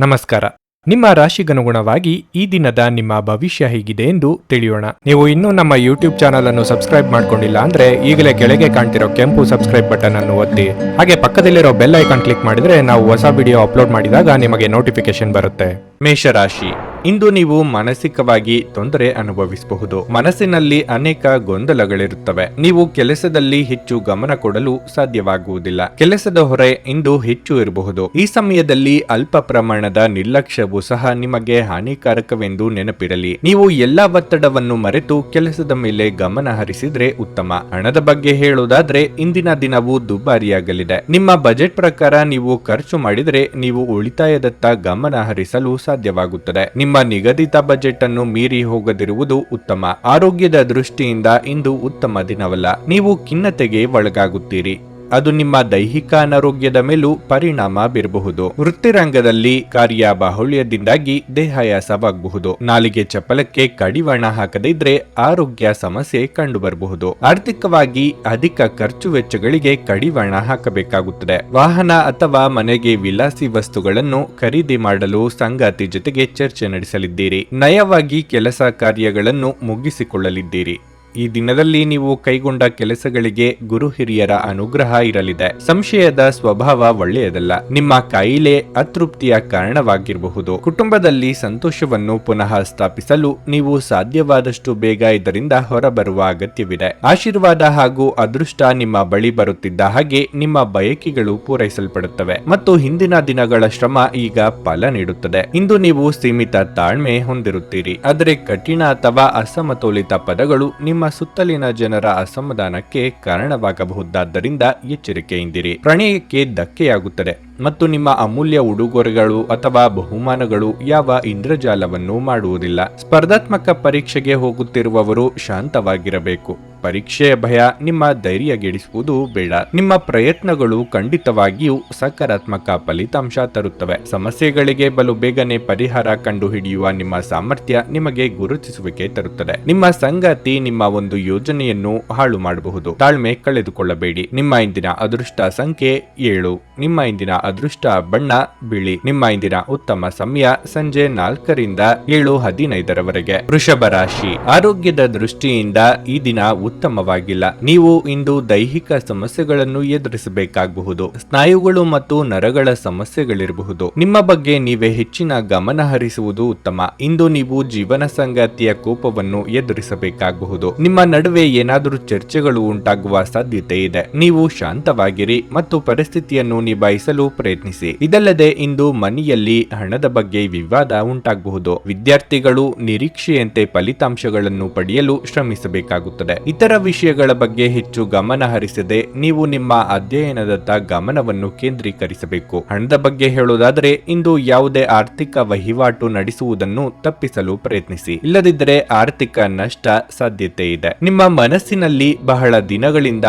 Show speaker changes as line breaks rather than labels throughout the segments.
ನಮಸ್ಕಾರ. ನಿಮ್ಮ ರಾಶಿಗನುಗುಣವಾಗಿ ಈ ದಿನದ ನಿಮ್ಮ ಭವಿಷ್ಯ ಹೇಗಿದೆ ಎಂದು ತಿಳಿಯೋಣ. ನೀವು ಇನ್ನೂ ನಮ್ಮ ಯೂಟ್ಯೂಬ್ ಚಾನಲ್ ಅನ್ನು ಸಬ್ಸ್ಕ್ರೈಬ್ ಮಾಡ್ಕೊಂಡಿಲ್ಲ ಅಂದ್ರೆ ಈಗಲೇ ಕೆಳಗೆ ಕಾಣ್ತಿರೋ ಕೆಂಪು ಸಬ್ಸ್ಕ್ರೈಬ್ ಬಟನ್ ಅನ್ನು ಒತ್ತಿ, ಹಾಗೆ ಪಕ್ಕದಲ್ಲಿರೋ ಬೆಲ್ ಐಕಾನ್ ಕ್ಲಿಕ್ ಮಾಡಿದ್ರೆ ನಾವು ಹೊಸ ವಿಡಿಯೋ ಅಪ್ಲೋಡ್ ಮಾಡಿದಾಗ ನಿಮಗೆ ನೋಟಿಫಿಕೇಶನ್ ಬರುತ್ತೆ. ಮೇಷರಾಶಿ, ಇಂದು ನೀವು ಮಾನಸಿಕವಾಗಿ ತೊಂದರೆ ಅನುಭವಿಸಬಹುದು. ಮನಸ್ಸಿನಲ್ಲಿ ಅನೇಕ ಗೊಂದಲಗಳಿರುತ್ತವೆ. ನೀವು ಕೆಲಸದಲ್ಲಿ ಹೆಚ್ಚು ಗಮನ ಕೊಡಲು ಸಾಧ್ಯವಾಗುವುದಿಲ್ಲ. ಕೆಲಸದ ಹೊರೆ ಇಂದು ಹೆಚ್ಚು ಇರಬಹುದು. ಈ ಸಮಯದಲ್ಲಿ ಅಲ್ಪ ಪ್ರಮಾಣದ ನಿರ್ಲಕ್ಷ್ಯವು ಸಹ ನಿಮಗೆ ಹಾನಿಕಾರಕವೆಂದು ನೆನಪಿರಲಿ. ನೀವು ಎಲ್ಲಾ ಒತ್ತಡವನ್ನು ಮರೆತು ಕೆಲಸದ ಮೇಲೆ ಗಮನ ಹರಿಸಿದ್ರೆ ಉತ್ತಮ. ಹಣದ ಬಗ್ಗೆ ಹೇಳುವುದಾದ್ರೆ ಇಂದಿನ ದಿನವು ದುಬಾರಿಯಾಗಲಿದೆ. ನಿಮ್ಮ ಬಜೆಟ್ ಪ್ರಕಾರ ನೀವು ಖರ್ಚು ಮಾಡಿದರೆ ನೀವು ಉಳಿತಾಯದತ್ತ ಗಮನ ಹರಿಸಲು ಸಾಧ್ಯವಾಗುತ್ತದೆ. ನಿಮ್ಮ ನಿಗದಿತ ಬಜೆಟ್ ಅನ್ನು ಮೀರಿ ಹೋಗದಿರುವುದು ಉತ್ತಮ. ಆರೋಗ್ಯದ ದೃಷ್ಟಿಯಿಂದ ಇಂದು ಉತ್ತಮ ದಿನವಲ್ಲ. ನೀವು ಖಿನ್ನತೆಗೆ ಒಳಗಾಗುತ್ತೀರಿ. ಅದು ನಿಮ್ಮ ದೈಹಿಕ ಅನಾರೋಗ್ಯದ ಮೇಲೂ ಪರಿಣಾಮ ಬೀರಬಹುದು. ವೃತ್ತಿರಂಗದಲ್ಲಿ ಕಾರ್ಯ ಬಾಹುಳ್ಯದಿಂದಾಗಿ ದೇಹಾಯಾಸವಾಗಬಹುದು. ನಾಲಿಗೆ ಚಪಲಕ್ಕೆ ಕಡಿವಾಣ ಹಾಕದೇ ಇದ್ರೆ ಆರೋಗ್ಯ ಸಮಸ್ಯೆ ಕಂಡುಬರಬಹುದು. ಆರ್ಥಿಕವಾಗಿ ಅಧಿಕ ಖರ್ಚು ವೆಚ್ಚಗಳಿಗೆ ಕಡಿವಾಣ ಹಾಕಬೇಕಾಗುತ್ತದೆ. ವಾಹನ ಅಥವಾ ಮನೆಗೆ ವಿಲಾಸಿ ವಸ್ತುಗಳನ್ನು ಖರೀದಿ ಮಾಡಲು ಸಂಗಾತಿ ಜೊತೆಗೆ ಚರ್ಚೆ ನಡೆಸಲಿದ್ದೀರಿ. ನಯವಾಗಿ ಕೆಲಸ ಕಾರ್ಯಗಳನ್ನು ಮುಗಿಸಿಕೊಳ್ಳಲಿದ್ದೀರಿ. ಈ ದಿನದಲ್ಲಿ ನೀವು ಕೈಗೊಂಡ ಕೆಲಸಗಳಿಗೆ ಗುರು ಹಿರಿಯರ ಅನುಗ್ರಹ ಇರಲಿದೆ. ಸಂಶಯದ ಸ್ವಭಾವ ಒಳ್ಳೆಯದಲ್ಲ. ನಿಮ್ಮ ಕಾಯಿಲೆ ಅತೃಪ್ತಿಯ ಕಾರಣವಾಗಿರಬಹುದು. ಕುಟುಂಬದಲ್ಲಿ ಸಂತೋಷವನ್ನು ಪುನಃ ಸ್ಥಾಪಿಸಲು ನೀವು ಸಾಧ್ಯವಾದಷ್ಟು ಬೇಗ ಇದರಿಂದ ಹೊರಬರುವ ಅಗತ್ಯವಿದೆ. ಆಶೀರ್ವಾದ ಹಾಗೂ ಅದೃಷ್ಟ ನಿಮ್ಮ ಬಳಿ ಬರುತ್ತಿದ್ದ ಹಾಗೆ ನಿಮ್ಮ ಬಯಕೆಗಳು ಪೂರೈಸಲ್ಪಡುತ್ತವೆ ಮತ್ತು ಹಿಂದಿನ ದಿನಗಳ ಶ್ರಮ ಈಗ ಫಲ ನೀಡುತ್ತದೆ. ಇಂದು ನೀವು ಸೀಮಿತ ತಾಳ್ಮೆ ಹೊಂದಿರುತ್ತೀರಿ, ಆದರೆ ಕಠಿಣ ಅಥವಾ ಅಸಮತೋಲಿತ ಪದಗಳು ನಿಮ್ಮ ಸುತ್ತಲಿನ ಜನರ ಅಸಮಾಧಾನಕ್ಕೆ ಕಾರಣವಾಗಬಹುದಾದ್ದರಿಂದ ಎಚ್ಚರಿಕೆಯಿಂದಿರಿ. ಪ್ರಣಯಕ್ಕೆ ಧಕ್ಕೆಯಾಗುತ್ತದೆ ಮತ್ತು ನಿಮ್ಮ ಅಮೂಲ್ಯ ಉಡುಗೊರೆಗಳು ಅಥವಾ ಬಹುಮಾನಗಳು ಯಾವ ಇಂದ್ರಜಾಲವನ್ನು ಮಾಡುವುದಿಲ್ಲ. ಸ್ಪರ್ಧಾತ್ಮಕ ಪರೀಕ್ಷೆಗೆ ಹೋಗುತ್ತಿರುವವರು ಶಾಂತವಾಗಿರಬೇಕು. ಪರೀಕ್ಷೆಯ ಭಯ ನಿಮ್ಮ ಧೈರ್ಯಗೆಡಿಸುವುದು ಬೇಡ. ನಿಮ್ಮ ಪ್ರಯತ್ನಗಳು ಖಂಡಿತವಾಗಿಯೂ ಸಕಾರಾತ್ಮಕ ಫಲಿತಾಂಶ ತರುತ್ತವೆ. ಸಮಸ್ಯೆಗಳಿಗೆ ಬಲು ಬೇಗನೆ ಪರಿಹಾರ ಕಂಡುಹಿಡಿಯುವ ನಿಮ್ಮ ಸಾಮರ್ಥ್ಯ ನಿಮಗೆ ಗುರುತಿಸುವಿಕೆ ತರುತ್ತದೆ. ನಿಮ್ಮ ಸಂಗಾತಿ ನಿಮ್ಮ ಒಂದು ಯೋಜನೆಯನ್ನು ಹಾಳು ಮಾಡಬಹುದು. ತಾಳ್ಮೆ ಕಳೆದುಕೊಳ್ಳಬೇಡಿ. ನಿಮ್ಮ ಇಂದಿನ ಅದೃಷ್ಟ ಸಂಖ್ಯೆ 7. ನಿಮ್ಮ ಇಂದಿನ ಅದೃಷ್ಟ ಬಣ್ಣ ಬಿಳಿ. ನಿಮ್ಮ ಇಂದಿನ ಉತ್ತಮ ಸಮಯ ಸಂಜೆ 4 ರಿಂದ 7:15 ವೃಷಭ ರಾಶಿ, ಆರೋಗ್ಯದ ದೃಷ್ಟಿಯಿಂದ ಈ ದಿನ ಉತ್ತಮವಾಗಿಲ್ಲ. ನೀವು ಇಂದು ದೈಹಿಕ ಸಮಸ್ಯೆಗಳನ್ನು ಎದುರಿಸಬೇಕಾಗಬಹುದು. ಸ್ನಾಯುಗಳು ಮತ್ತು ನರಗಳ ಸಮಸ್ಯೆಗಳಿರಬಹುದು. ನಿಮ್ಮ ಬಗ್ಗೆ ನೀವೇ ಹೆಚ್ಚಿನ ಗಮನ ಹರಿಸುವುದು ಉತ್ತಮ. ಇಂದು ನೀವು ಜೀವನ ಸಂಗಾತಿಯ ಕೋಪವನ್ನು ಎದುರಿಸಬೇಕಾಗಬಹುದು. ನಿಮ್ಮ ನಡುವೆ ಏನಾದರೂ ಚರ್ಚೆಗಳು ಉಂಟಾಗುವ ಸಾಧ್ಯತೆ ಇದೆ. ನೀವು ಶಾಂತವಾಗಿರಿ ಮತ್ತು ಪರಿಸ್ಥಿತಿಯನ್ನು ನಿಭಾಯಿಸಲು ಪ್ರಯತ್ನಿಸಿ. ಇದಲ್ಲದೆ ಇಂದು ಮನೆಯಲ್ಲಿ ಹಣದ ಬಗ್ಗೆ ವಿವಾದ ಉಂಟಾಗಬಹುದು. ವಿದ್ಯಾರ್ಥಿಗಳು ನಿರೀಕ್ಷೆಯಂತೆ ಫಲಿತಾಂಶಗಳನ್ನು ಪಡೆಯಲು ಶ್ರಮಿಸಬೇಕಾಗುತ್ತದೆ. ಇತರ ವಿಷಯಗಳ ಬಗ್ಗೆ ಹೆಚ್ಚು ಗಮನ ಹರಿಸದೆ ನೀವು ನಿಮ್ಮ ಅಧ್ಯಯನದತ್ತ ಗಮನವನ್ನು ಕೇಂದ್ರೀಕರಿಸಬೇಕು. ಹಣದ ಬಗ್ಗೆ ಹೇಳುವುದಾದರೆ ಇಂದು ಯಾವುದೇ ಆರ್ಥಿಕ ವಹಿವಾಟು ನಡೆಸುವುದನ್ನು ತಪ್ಪಿಸಲು ಪ್ರಯತ್ನಿಸಿ. ಇಲ್ಲದಿದ್ದರೆ ಆರ್ಥಿಕ ನಷ್ಟ ಸಾಧ್ಯತೆ ಇದೆ. ನಿಮ್ಮ ಮನಸ್ಸಿನಲ್ಲಿ ಬಹಳ ದಿನಗಳಿಂದ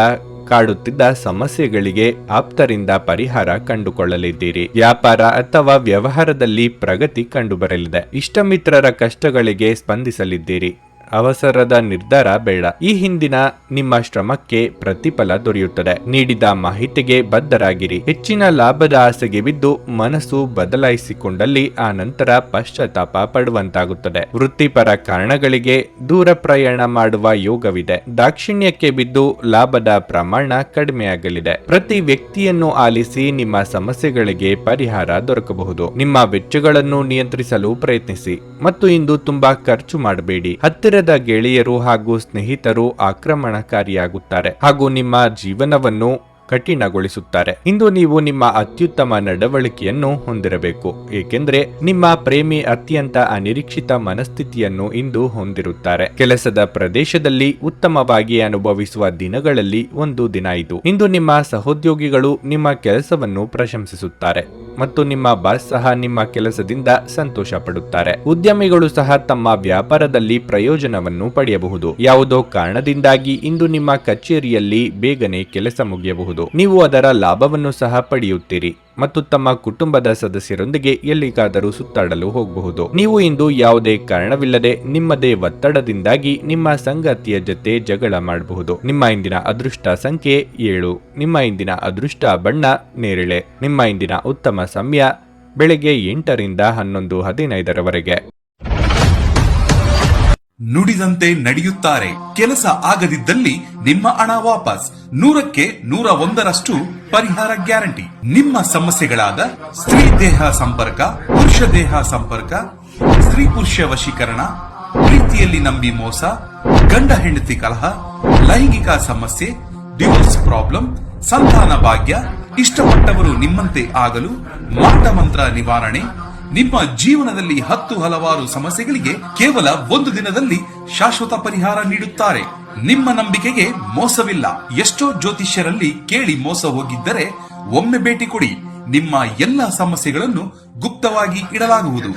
ಕಾಡುತ್ತಿದ್ದ ಸಮಸ್ಯೆಗಳಿಗೆ ಆಪ್ತರಿಂದ ಪರಿಹಾರ ಕಂಡುಕೊಳ್ಳಲಿದ್ದೀರಿ. ವ್ಯಾಪಾರ ಅಥವಾ ವ್ಯವಹಾರದಲ್ಲಿ ಪ್ರಗತಿ ಕಂಡುಬರಲಿದೆ. ಇಷ್ಟಮಿತ್ರರ ಕಷ್ಟಗಳಿಗೆ ಸ್ಪಂದಿಸಲಿದ್ದೀರಿ. ಅವಸರದ ನಿರ್ಧಾರ ಬೇಡ. ಈ ಹಿಂದಿನ ನಿಮ್ಮ ಶ್ರಮಕ್ಕೆ ಪ್ರತಿಫಲ ದೊರೆಯುತ್ತದೆ. ನೀಡಿದ ಮಾಹಿತಿಗೆ ಬದ್ಧರಾಗಿರಿ. ಹೆಚ್ಚಿನ ಲಾಭದ ಆಸೆಗೆ ಬಿದ್ದು ಮನಸ್ಸು ಬದಲಾಯಿಸಿಕೊಂಡಲ್ಲಿ ಆ ನಂತರ ಪಶ್ಚಾತ್ತಾಪ ಪಡುವಂತಾಗುತ್ತದೆ. ವೃತ್ತಿಪರ ಕಾರಣಗಳಿಗೆ ದೂರ ಪ್ರಯಾಣ ಮಾಡುವ ಯೋಗವಿದೆ. ದಾಕ್ಷಿಣ್ಯಕ್ಕೆ ಬಿದ್ದು ಲಾಭದ ಪ್ರಮಾಣ ಕಡಿಮೆಯಾಗಲಿದೆ. ಪ್ರತಿ ವ್ಯಕ್ತಿಯನ್ನು ಆಲಿಸಿ ನಿಮ್ಮ ಸಮಸ್ಯೆಗಳಿಗೆ ಪರಿಹಾರ ದೊರಕಬಹುದು. ನಿಮ್ಮ ವೆಚ್ಚಗಳನ್ನು ನಿಯಂತ್ರಿಸಲು ಪ್ರಯತ್ನಿಸಿ ಮತ್ತು ಇಂದು ತುಂಬಾ ಖರ್ಚು ಮಾಡಬೇಡಿ. ಹತ್ತಿರದ ಗೆಳೆಯರು ಹಾಗೂ ಸ್ನೇಹಿತರು ಆಕ್ರಮಣಕಾರಿಯಾಗುತ್ತಾರೆ ಹಾಗೂ ನಿಮ್ಮ ಜೀವನವನ್ನು ಕಠಿಣಗೊಳಿಸುತ್ತಾರೆ. ಇಂದು ನೀವು ನಿಮ್ಮ ಅತ್ಯುತ್ತಮ ನಡವಳಿಕೆಯನ್ನು ಹೊಂದಿರಬೇಕು, ಏಕೆಂದರೆ ನಿಮ್ಮ ಪ್ರೇಮಿ ಅತ್ಯಂತ ಅನಿರೀಕ್ಷಿತ ಮನಸ್ಥಿತಿಯನ್ನು ಇಂದು ಹೊಂದಿರುತ್ತಾರೆ. ಕೆಲಸದ ಪ್ರದೇಶದಲ್ಲಿ ಉತ್ತಮವಾಗಿ ಅನುಭವಿಸುವ ದಿನಗಳಲ್ಲಿ ಒಂದು ದಿನ ಇದು. ಇಂದು ನಿಮ್ಮ ಸಹೋದ್ಯೋಗಿಗಳು ನಿಮ್ಮ ಕೆಲಸವನ್ನು ಪ್ರಶಂಸಿಸುತ್ತಾರೆ ಮತ್ತು ನಿಮ್ಮ ಬಾಸ್ ಸಹ ನಿಮ್ಮ ಕೆಲಸದಿಂದ ಸಂತೋಷ ಪಡುತ್ತಾರೆ. ಉದ್ಯಮಿಗಳು ಸಹ ತಮ್ಮ ವ್ಯಾಪಾರದಲ್ಲಿ ಪ್ರಯೋಜನವನ್ನು ಪಡೆಯಬಹುದು. ಯಾವುದೋ ಕಾರಣದಿಂದಾಗಿ ಇಂದು ನಿಮ್ಮ ಕಚೇರಿಯಲ್ಲಿ ಬೇಗನೆ ಕೆಲಸ ಮುಗಿಯಬಹುದು. ನೀವು ಅದರ ಲಾಭವನ್ನು ಸಹ ಪಡೆಯುತ್ತೀರಿ. ಮತ್ತು ತಮ್ಮ ಕುಟುಂಬದ ಸದಸ್ಯರೊಂದಿಗೆ ಎಲ್ಲಿಗಾದರೂ ಸುತ್ತಾಡಲು ಹೋಗಬಹುದು. ನೀವು ಇಂದು ಯಾವುದೇ ಕಾರಣವಿಲ್ಲದೆ ನಿಮ್ಮದೇ ಒತ್ತಡದಿಂದಾಗಿ ನಿಮ್ಮ ಸಂಗಾತಿಯ ಜೊತೆ ಜಗಳ ಮಾಡಬಹುದು. ನಿಮ್ಮ ಇಂದಿನ ಅದೃಷ್ಟ ಸಂಖ್ಯೆ 7. ನಿಮ್ಮ ಇಂದಿನ ಅದೃಷ್ಟ ಬಣ್ಣ ನೇರಳೆ. ನಿಮ್ಮ ಇಂದಿನ ಉತ್ತಮ ಸಮಯ ಬೆಳಗ್ಗೆ 8ರಿಂದ 11:15
ನುಡಿದಂತೆ ನಡೆಯುತ್ತಾರೆ. ಕೆಲಸ ಆಗದಿದ್ದಲ್ಲಿ ನಿಮ್ಮ ಹಣ ವಾಪಸ್. 100ಕ್ಕೆ 101ರಷ್ಟು ಪರಿಹಾರ ಗ್ಯಾರಂಟಿ. ನಿಮ್ಮ ಸಮಸ್ಯೆಗಳಾದ ಸ್ತ್ರೀ ದೇಹ ಸಂಪರ್ಕ, ಪುರುಷ ದೇಹ ಸಂಪರ್ಕ, ಸ್ತ್ರೀ ಪುರುಷ ವಶೀಕರಣ, ಪ್ರೀತಿಯಲ್ಲಿ ನಂಬಿ ಮೋಸ, ಗಂಡ ಹೆಂಡತಿ ಕಲಹ, ಲೈಂಗಿಕ ಸಮಸ್ಯೆ, ಡಿವೋರ್ಸ್ ಪ್ರಾಬ್ಲಮ್, ಸಂತಾನ ಭಾಗ್ಯ, ಇಷ್ಟಪಟ್ಟವರು ನಿಮ್ಮಂತೆ ಆಗಲು ಮಾಟ ಮಂತ್ರ ನಿವಾರಣೆ, ನಿಮ್ಮ ಜೀವನದಲ್ಲಿ ಹಲವಾರು ಸಮಸ್ಯೆಗಳಿಗೆ ಕೇವಲ 1 ದಿನದಲ್ಲಿ ಶಾಶ್ವತ ಪರಿಹಾರ ನೀಡುತ್ತಾರೆ. ನಿಮ್ಮ ನಂಬಿಕೆಗೆ ಮೋಸವಿಲ್ಲ. ಎಷ್ಟೋ ಜ್ಯೋತಿಷ್ಯರಲ್ಲಿ ಕೇಳಿ ಮೋಸ ಹೋಗಿದ್ದರೆ ಒಮ್ಮೆ ಭೇಟಿ ಕೊಡಿ. ನಿಮ್ಮ ಎಲ್ಲ ಸಮಸ್ಯೆಗಳನ್ನು ಗುಪ್ತವಾಗಿ ಇಡಲಾಗುವುದು.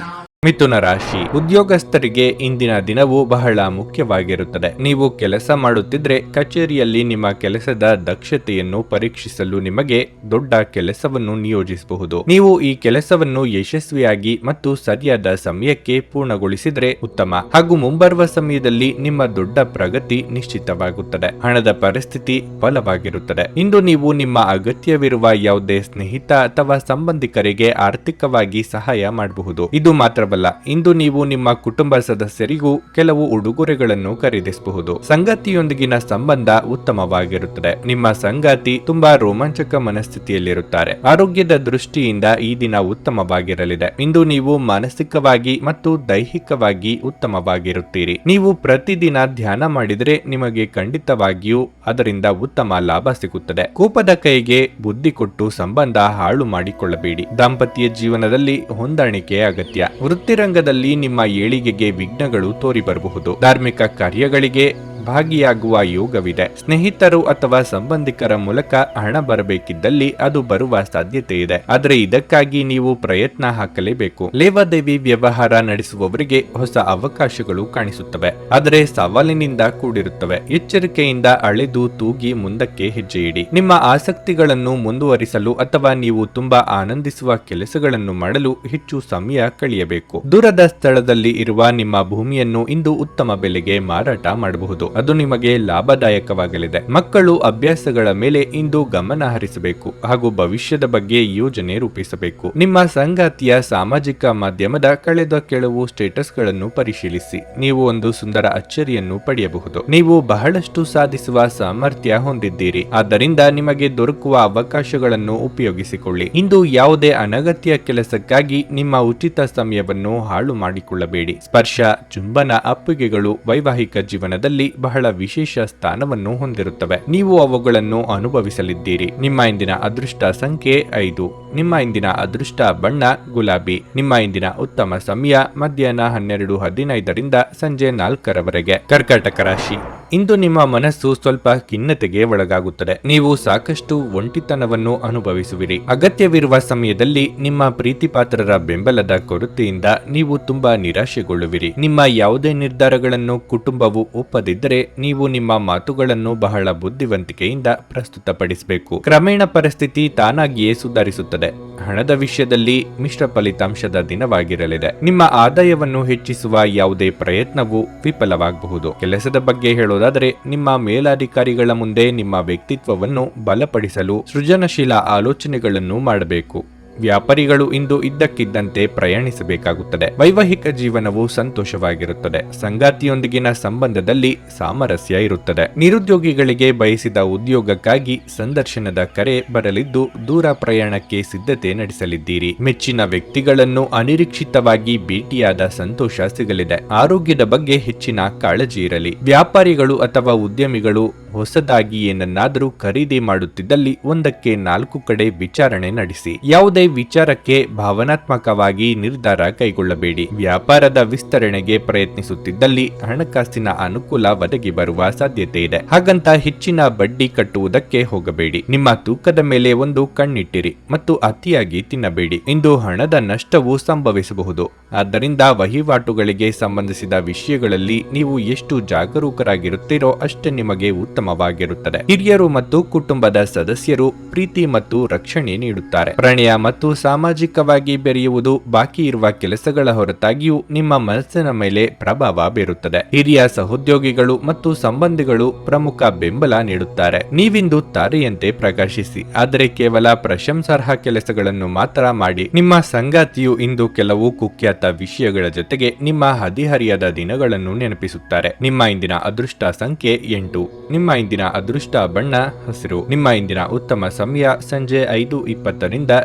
ಮಿಥುನ ರಾಶಿ ಉದ್ಯೋಗಸ್ಥರಿಗೆ ಇಂದಿನ ದಿನವು ಬಹಳ ಮುಖ್ಯವಾಗಿರುತ್ತದೆ. ನೀವು ಕೆಲಸ ಮಾಡುತ್ತಿದ್ರೆ ಕಚೇರಿಯಲ್ಲಿ ನಿಮ್ಮ ಕೆಲಸದ ದಕ್ಷತೆಯನ್ನು ಪರೀಕ್ಷಿಸಲು ನಿಮಗೆ ದೊಡ್ಡ ಕೆಲಸವನ್ನು ನಿಯೋಜಿಸಬಹುದು. ನೀವು ಈ ಕೆಲಸವನ್ನು ಯಶಸ್ವಿಯಾಗಿ ಮತ್ತು ಸರಿಯಾದ ಸಮಯಕ್ಕೆ ಪೂರ್ಣಗೊಳಿಸಿದ್ರೆ ಉತ್ತಮ, ಹಾಗೂ ಮುಂಬರುವ ಸಮಯದಲ್ಲಿ ನಿಮ್ಮ ದೊಡ್ಡ ಪ್ರಗತಿ ನಿಶ್ಚಿತವಾಗುತ್ತದೆ. ಹಣದ ಪರಿಸ್ಥಿತಿ ಬಲವಾಗಿರುತ್ತದೆ. ಇಂದು ನೀವು ನಿಮ್ಮ ಅಗತ್ಯವಿರುವ ಯಾವುದೇ ಸ್ನೇಹಿತ ಅಥವಾ ಸಂಬಂಧಿಕರಿಗೆ ಆರ್ಥಿಕವಾಗಿ ಸಹಾಯ ಮಾಡಬಹುದು. ಇದು ಮಾತ್ರ ಇಂದು ನೀವು ನಿಮ್ಮ ಕುಟುಂಬ ಸದಸ್ಯರಿಗೂ ಕೆಲವು ಉಡುಗೊರೆಗಳನ್ನು ಖರೀದಿಸಬಹುದು. ಸಂಗಾತಿಯೊಂದಿಗಿನ ಸಂಬಂಧ ಉತ್ತಮವಾಗಿರುತ್ತದೆ. ನಿಮ್ಮ ಸಂಗಾತಿ ತುಂಬಾ ರೋಮಾಂಚಕ ಮನಸ್ಥಿತಿಯಲ್ಲಿರುತ್ತಾರೆ. ಆರೋಗ್ಯದ ದೃಷ್ಟಿಯಿಂದ ಈ ದಿನ ಉತ್ತಮವಾಗಿರಲಿದೆ. ಇಂದು ನೀವು ಮಾನಸಿಕವಾಗಿ ಮತ್ತು ದೈಹಿಕವಾಗಿ ಉತ್ತಮವಾಗಿರುತ್ತೀರಿ. ನೀವು ಪ್ರತಿದಿನ ಧ್ಯಾನ ಮಾಡಿದರೆ ನಿಮಗೆ ಖಂಡಿತವಾಗಿಯೂ ಅದರಿಂದ ಉತ್ತಮ ಲಾಭ ಸಿಗುತ್ತದೆ. ಕೋಪದ ಕೈಗೆ ಬುದ್ಧಿ ಕೊಟ್ಟು ಸಂಬಂಧ ಹಾಳು ಮಾಡಿಕೊಳ್ಳಬೇಡಿ. ದಾಂಪತ್ಯ ಜೀವನದಲ್ಲಿ ಹೊಂದಾಣಿಕೆ ಅಗತ್ಯ. ವೃತ್ತಿರಂಗದಲ್ಲಿ ನಿಮ್ಮ ಏಳಿಗೆಗೆ ವಿಘ್ನಗಳು ತೋರಿಬರಬಹುದು. ಧಾರ್ಮಿಕ ಕಾರ್ಯಗಳಿಗೆ ಭಾಗಿಯಾಗುವ ಯೋಗವಿದೆ. ಸ್ನೇಹಿತರು ಅಥವಾ ಸಂಬಂಧಿಕರ ಮೂಲಕ ಹಣ ಬರಬೇಕಿದ್ದಲ್ಲಿ ಅದು ಬರುವ ಸಾಧ್ಯತೆ ಇದೆ, ಆದರೆ ಇದಕ್ಕಾಗಿ ನೀವು ಪ್ರಯತ್ನ ಹಾಕಲೇಬೇಕು. ಲೇವಾದೇವಿ ವ್ಯವಹಾರ ನಡೆಸುವವರಿಗೆ ಹೊಸ ಅವಕಾಶಗಳು ಕಾಣಿಸುತ್ತವೆ, ಆದರೆ ಸವಾಲಿನಿಂದ ಕೂಡಿರುತ್ತವೆ. ಎಚ್ಚರಿಕೆಯಿಂದ ಅಳೆದು ತೂಗಿ ಮುಂದಕ್ಕೆ ಹೆಜ್ಜೆ ಇಡಿ. ನಿಮ್ಮ ಆಸಕ್ತಿಗಳನ್ನು ಮುಂದುವರಿಸಲು ಅಥವಾ ನೀವು ತುಂಬಾ ಆನಂದಿಸುವ ಕೆಲಸಗಳನ್ನು ಮಾಡಲು ಹೆಚ್ಚು ಸಮಯ ಕಳೆಯಬೇಕು. ದೂರದ ಸ್ಥಳದಲ್ಲಿ ಇರುವ ನಿಮ್ಮ ಭೂಮಿಯನ್ನು ಇಂದು ಉತ್ತಮ ಬೆಲೆಗೆ ಮಾರಾಟ ಮಾಡಬಹುದು. ಅದು ನಿಮಗೆ ಲಾಭದಾಯಕವಾಗಲಿದೆ. ಮಕ್ಕಳು ಅಭ್ಯಾಸಗಳ ಮೇಲೆ ಇಂದು ಗಮನ ಹರಿಸಬೇಕು ಹಾಗೂ ಭವಿಷ್ಯದ ಬಗ್ಗೆ ಯೋಜನೆ ರೂಪಿಸಬೇಕು. ನಿಮ್ಮ ಸಂಗಾತಿಯ ಸಾಮಾಜಿಕ ಮಾಧ್ಯಮದ ಕಳೆದ ಕೆಲವು ಸ್ಟೇಟಸ್ಗಳನ್ನು ಪರಿಶೀಲಿಸಿ. ನೀವು ಒಂದು ಸುಂದರ ಅಚ್ಚರಿಯನ್ನು ಪಡೆಯಬಹುದು. ನೀವು ಬಹಳಷ್ಟು ಸಾಧಿಸುವ ಸಾಮರ್ಥ್ಯ ಹೊಂದಿದ್ದೀರಿ, ಆದ್ದರಿಂದ ನಿಮಗೆ ದೊರಕುವ ಅವಕಾಶಗಳನ್ನು ಉಪಯೋಗಿಸಿಕೊಳ್ಳಿ. ಇಂದು ಯಾವುದೇ ಅನಗತ್ಯ ಕೆಲಸಕ್ಕಾಗಿ ನಿಮ್ಮ ಉಚಿತ ಸಮಯವನ್ನು ಹಾಳು ಮಾಡಿಕೊಳ್ಳಬೇಡಿ. ಸ್ಪರ್ಶ, ಚುಂಬನ, ಅಪ್ಪುಗೆಗಳು ವೈವಾಹಿಕ ಜೀವನದಲ್ಲಿ ಬಹಳ ವಿಶೇಷ ಸ್ಥಾನವನ್ನು ಹೊಂದಿರುತ್ತವೆ. ನೀವು ಅವುಗಳನ್ನು ಅನುಭವಿಸಲಿದ್ದೀರಿ. ನಿಮ್ಮ ಇಂದಿನ ಅದೃಷ್ಟ ಸಂಖ್ಯೆ 5. ನಿಮ್ಮ ಇಂದಿನ ಅದೃಷ್ಟ ಬಣ್ಣ ಗುಲಾಬಿ. ನಿಮ್ಮ ಇಂದಿನ ಉತ್ತಮ ಸಮಯ ಮಧ್ಯಾಹ್ನ 12:15 ಸಂಜೆ 4 ಕರ್ಕಾಟಕ ರಾಶಿ ಇಂದು ನಿಮ್ಮ ಮನಸ್ಸು ಸ್ವಲ್ಪ ಖಿನ್ನತೆಗೆ ಒಳಗಾಗುತ್ತದೆ. ನೀವು ಸಾಕಷ್ಟು ಒಂಟಿತನವನ್ನು ಅನುಭವಿಸುವಿರಿ. ಅಗತ್ಯವಿರುವ ಸಮಯದಲ್ಲಿ ನಿಮ್ಮ ಪ್ರೀತಿಪಾತ್ರರ ಬೆಂಬಲದ ಕೊರತೆಯಿಂದ ನೀವು ತುಂಬಾ ನಿರಾಶೆಗೊಳ್ಳುವಿರಿ. ನಿಮ್ಮ ಯಾವುದೇ ನಿರ್ಧಾರಗಳನ್ನು ಕುಟುಂಬವು ಒಪ್ಪದಿದ್ದರೆ ನೀವು ನಿಮ್ಮ ಮಾತುಗಳನ್ನು ಬಹಳ ಬುದ್ಧಿವಂತಿಕೆಯಿಂದ ಪ್ರಸ್ತುತಪಡಿಸಬೇಕು. ಕ್ರಮೇಣ ಪರಿಸ್ಥಿತಿ ತಾನಾಗಿಯೇ ಸುಧಾರಿಸುತ್ತದೆ. ಹಣದ ವಿಷಯದಲ್ಲಿ ಮಿಶ್ರ ಫಲಿತಾಂಶದ ದಿನವಾಗಿರಲಿದೆ. ನಿಮ್ಮ ಆದಾಯವನ್ನು ಹೆಚ್ಚಿಸುವ ಯಾವುದೇ ಪ್ರಯತ್ನವು ವಿಫಲವಾಗಬಹುದು. ಕೆಲಸದ ಬಗ್ಗೆ ಹೇಳೋದಾದರೆ ನಿಮ್ಮ ಮೇಲಾಧಿಕಾರಿಗಳ ಮುಂದೆ ನಿಮ್ಮ ವ್ಯಕ್ತಿತ್ವವನ್ನು ಬಲಪಡಿಸಲು ಸೃಜನಶೀಲ ಆಲೋಚನೆಗಳನ್ನು ಮಾಡಬೇಕು. ವ್ಯಾಪಾರಿಗಳು ಇಂದು ಇದ್ದಕ್ಕಿದ್ದಂತೆ ಪ್ರಯಾಣಿಸಬೇಕಾಗುತ್ತದೆ. ವೈವಾಹಿಕ ಜೀವನವು ಸಂತೋಷವಾಗಿರುತ್ತದೆ. ಸಂಗಾತಿಯೊಂದಿಗಿನ ಸಂಬಂಧದಲ್ಲಿ ಸಾಮರಸ್ಯ ಇರುತ್ತದೆ. ನಿರುದ್ಯೋಗಿಗಳಿಗೆ ಬಯಸಿದ ಉದ್ಯೋಗಕ್ಕಾಗಿ ಸಂದರ್ಶನದ ಕರೆ ಬರಲಿದ್ದು ದೂರ ಪ್ರಯಾಣಕ್ಕೆ ಸಿದ್ಧತೆ ನಡೆಸಲಿದ್ದೀರಿ. ಮೆಚ್ಚಿನ ವ್ಯಕ್ತಿಗಳನ್ನು ಅನಿರೀಕ್ಷಿತವಾಗಿ ಭೇಟಿಯಾದ ಸಂತೋಷ ಸಿಗಲಿದೆ. ಆರೋಗ್ಯದ ಬಗ್ಗೆ ಹೆಚ್ಚಿನ ಕಾಳಜಿ ಇರಲಿ. ವ್ಯಾಪಾರಿಗಳು ಅಥವಾ ಉದ್ಯಮಿಗಳು ಹೊಸದಾಗಿ ಏನನ್ನಾದರೂ ಖರೀದಿ ಮಾಡುತ್ತಿದ್ದಲ್ಲಿ 1ಕ್ಕೆ 4 ಕಡೆ ವಿಚಾರಣೆ ನಡೆಸಿ. ಯಾವುದೇ ವಿಚಾರಕ್ಕೆ ಭಾವನಾತ್ಮಕವಾಗಿ ನಿರ್ಧಾರ ಕೈಗೊಳ್ಳಬೇಡಿ. ವ್ಯಾಪಾರದ ವಿಸ್ತರಣೆಗೆ ಪ್ರಯತ್ನಿಸುತ್ತಿದ್ದಲ್ಲಿ ಹಣಕಾಸಿನ ಅನುಕೂಲ ಒದಗಿ ಬರುವ ಸಾಧ್ಯತೆ ಇದೆ. ಹಾಗಂತ ಹೆಚ್ಚಿನ ಬಡ್ಡಿ ಕಟ್ಟುವುದಕ್ಕೆ ಹೋಗಬೇಡಿ. ನಿಮ್ಮ ತೂಕದ ಮೇಲೆ ಒಂದು ಕಣ್ಣಿಟ್ಟಿರಿ ಮತ್ತು ಅತಿಯಾಗಿ ತಿನ್ನಬೇಡಿ. ಇಂದು ಹಣದ ನಷ್ಟವು ಸಂಭವಿಸಬಹುದು. ಆದ್ದರಿಂದ ವಹಿವಾಟುಗಳಿಗೆ ಸಂಬಂಧಿಸಿದ ವಿಷಯಗಳಲ್ಲಿ ನೀವು ಎಷ್ಟು ಜಾಗರೂಕರಾಗಿರುತ್ತೀರೋ ಅಷ್ಟೇ ನಿಮಗೆ ಉತ್ತಮ ಉತ್ತಮವಾಗಿರುತ್ತದೆ. ಹಿರಿಯರು ಮತ್ತು ಕುಟುಂಬದ ಸದಸ್ಯರು ಪ್ರೀತಿ ಮತ್ತು ರಕ್ಷಣೆ ನೀಡುತ್ತಾರೆ. ಪ್ರಣಯ ಮತ್ತು ಸಾಮಾಜಿಕವಾಗಿ ಬೆರೆಯುವುದು ಬಾಕಿ ಇರುವ ಕೆಲಸಗಳ ಹೊರತಾಗಿಯೂ ನಿಮ್ಮ ಮನಸ್ಸಿನ ಮೇಲೆ ಪ್ರಭಾವ ಬೀರುತ್ತದೆ. ಹಿರಿಯ ಸಹೋದ್ಯೋಗಿಗಳು ಮತ್ತು ಸಂಬಂಧಿಗಳು ಪ್ರಮುಖ ಬೆಂಬಲ ನೀಡುತ್ತಾರೆ. ನೀವಿಂದು ತಾರೆಯಂತೆ ಪ್ರಕಾಶಿಸಿ, ಆದರೆ ಕೇವಲ ಪ್ರಶಂಸಾರ್ಹ ಕೆಲಸಗಳನ್ನು ಮಾತ್ರ ಮಾಡಿ. ನಿಮ್ಮ ಸಂಗಾತಿಯು ಇಂದು ಕೆಲವು ಕುಖ್ಯಾತ ವಿಷಯಗಳ ಜೊತೆಗೆ ನಿಮ್ಮ ಹದಿಹರಿಯದ ದಿನಗಳನ್ನು ನೆನಪಿಸುತ್ತಾರೆ. ನಿಮ್ಮ ಇಂದಿನ ಅದೃಷ್ಟ ಸಂಖ್ಯೆ 8. ನಿಮ್ಮ ಇಂದಿನ ಅದೃಷ್ಟ ಬಣ್ಣ ಹಸಿರು. ನಿಮ್ಮ ಇಂದಿನ ಉತ್ತಮ ಸಮಯ ಸಂಜೆ 5:20ರಿಂದ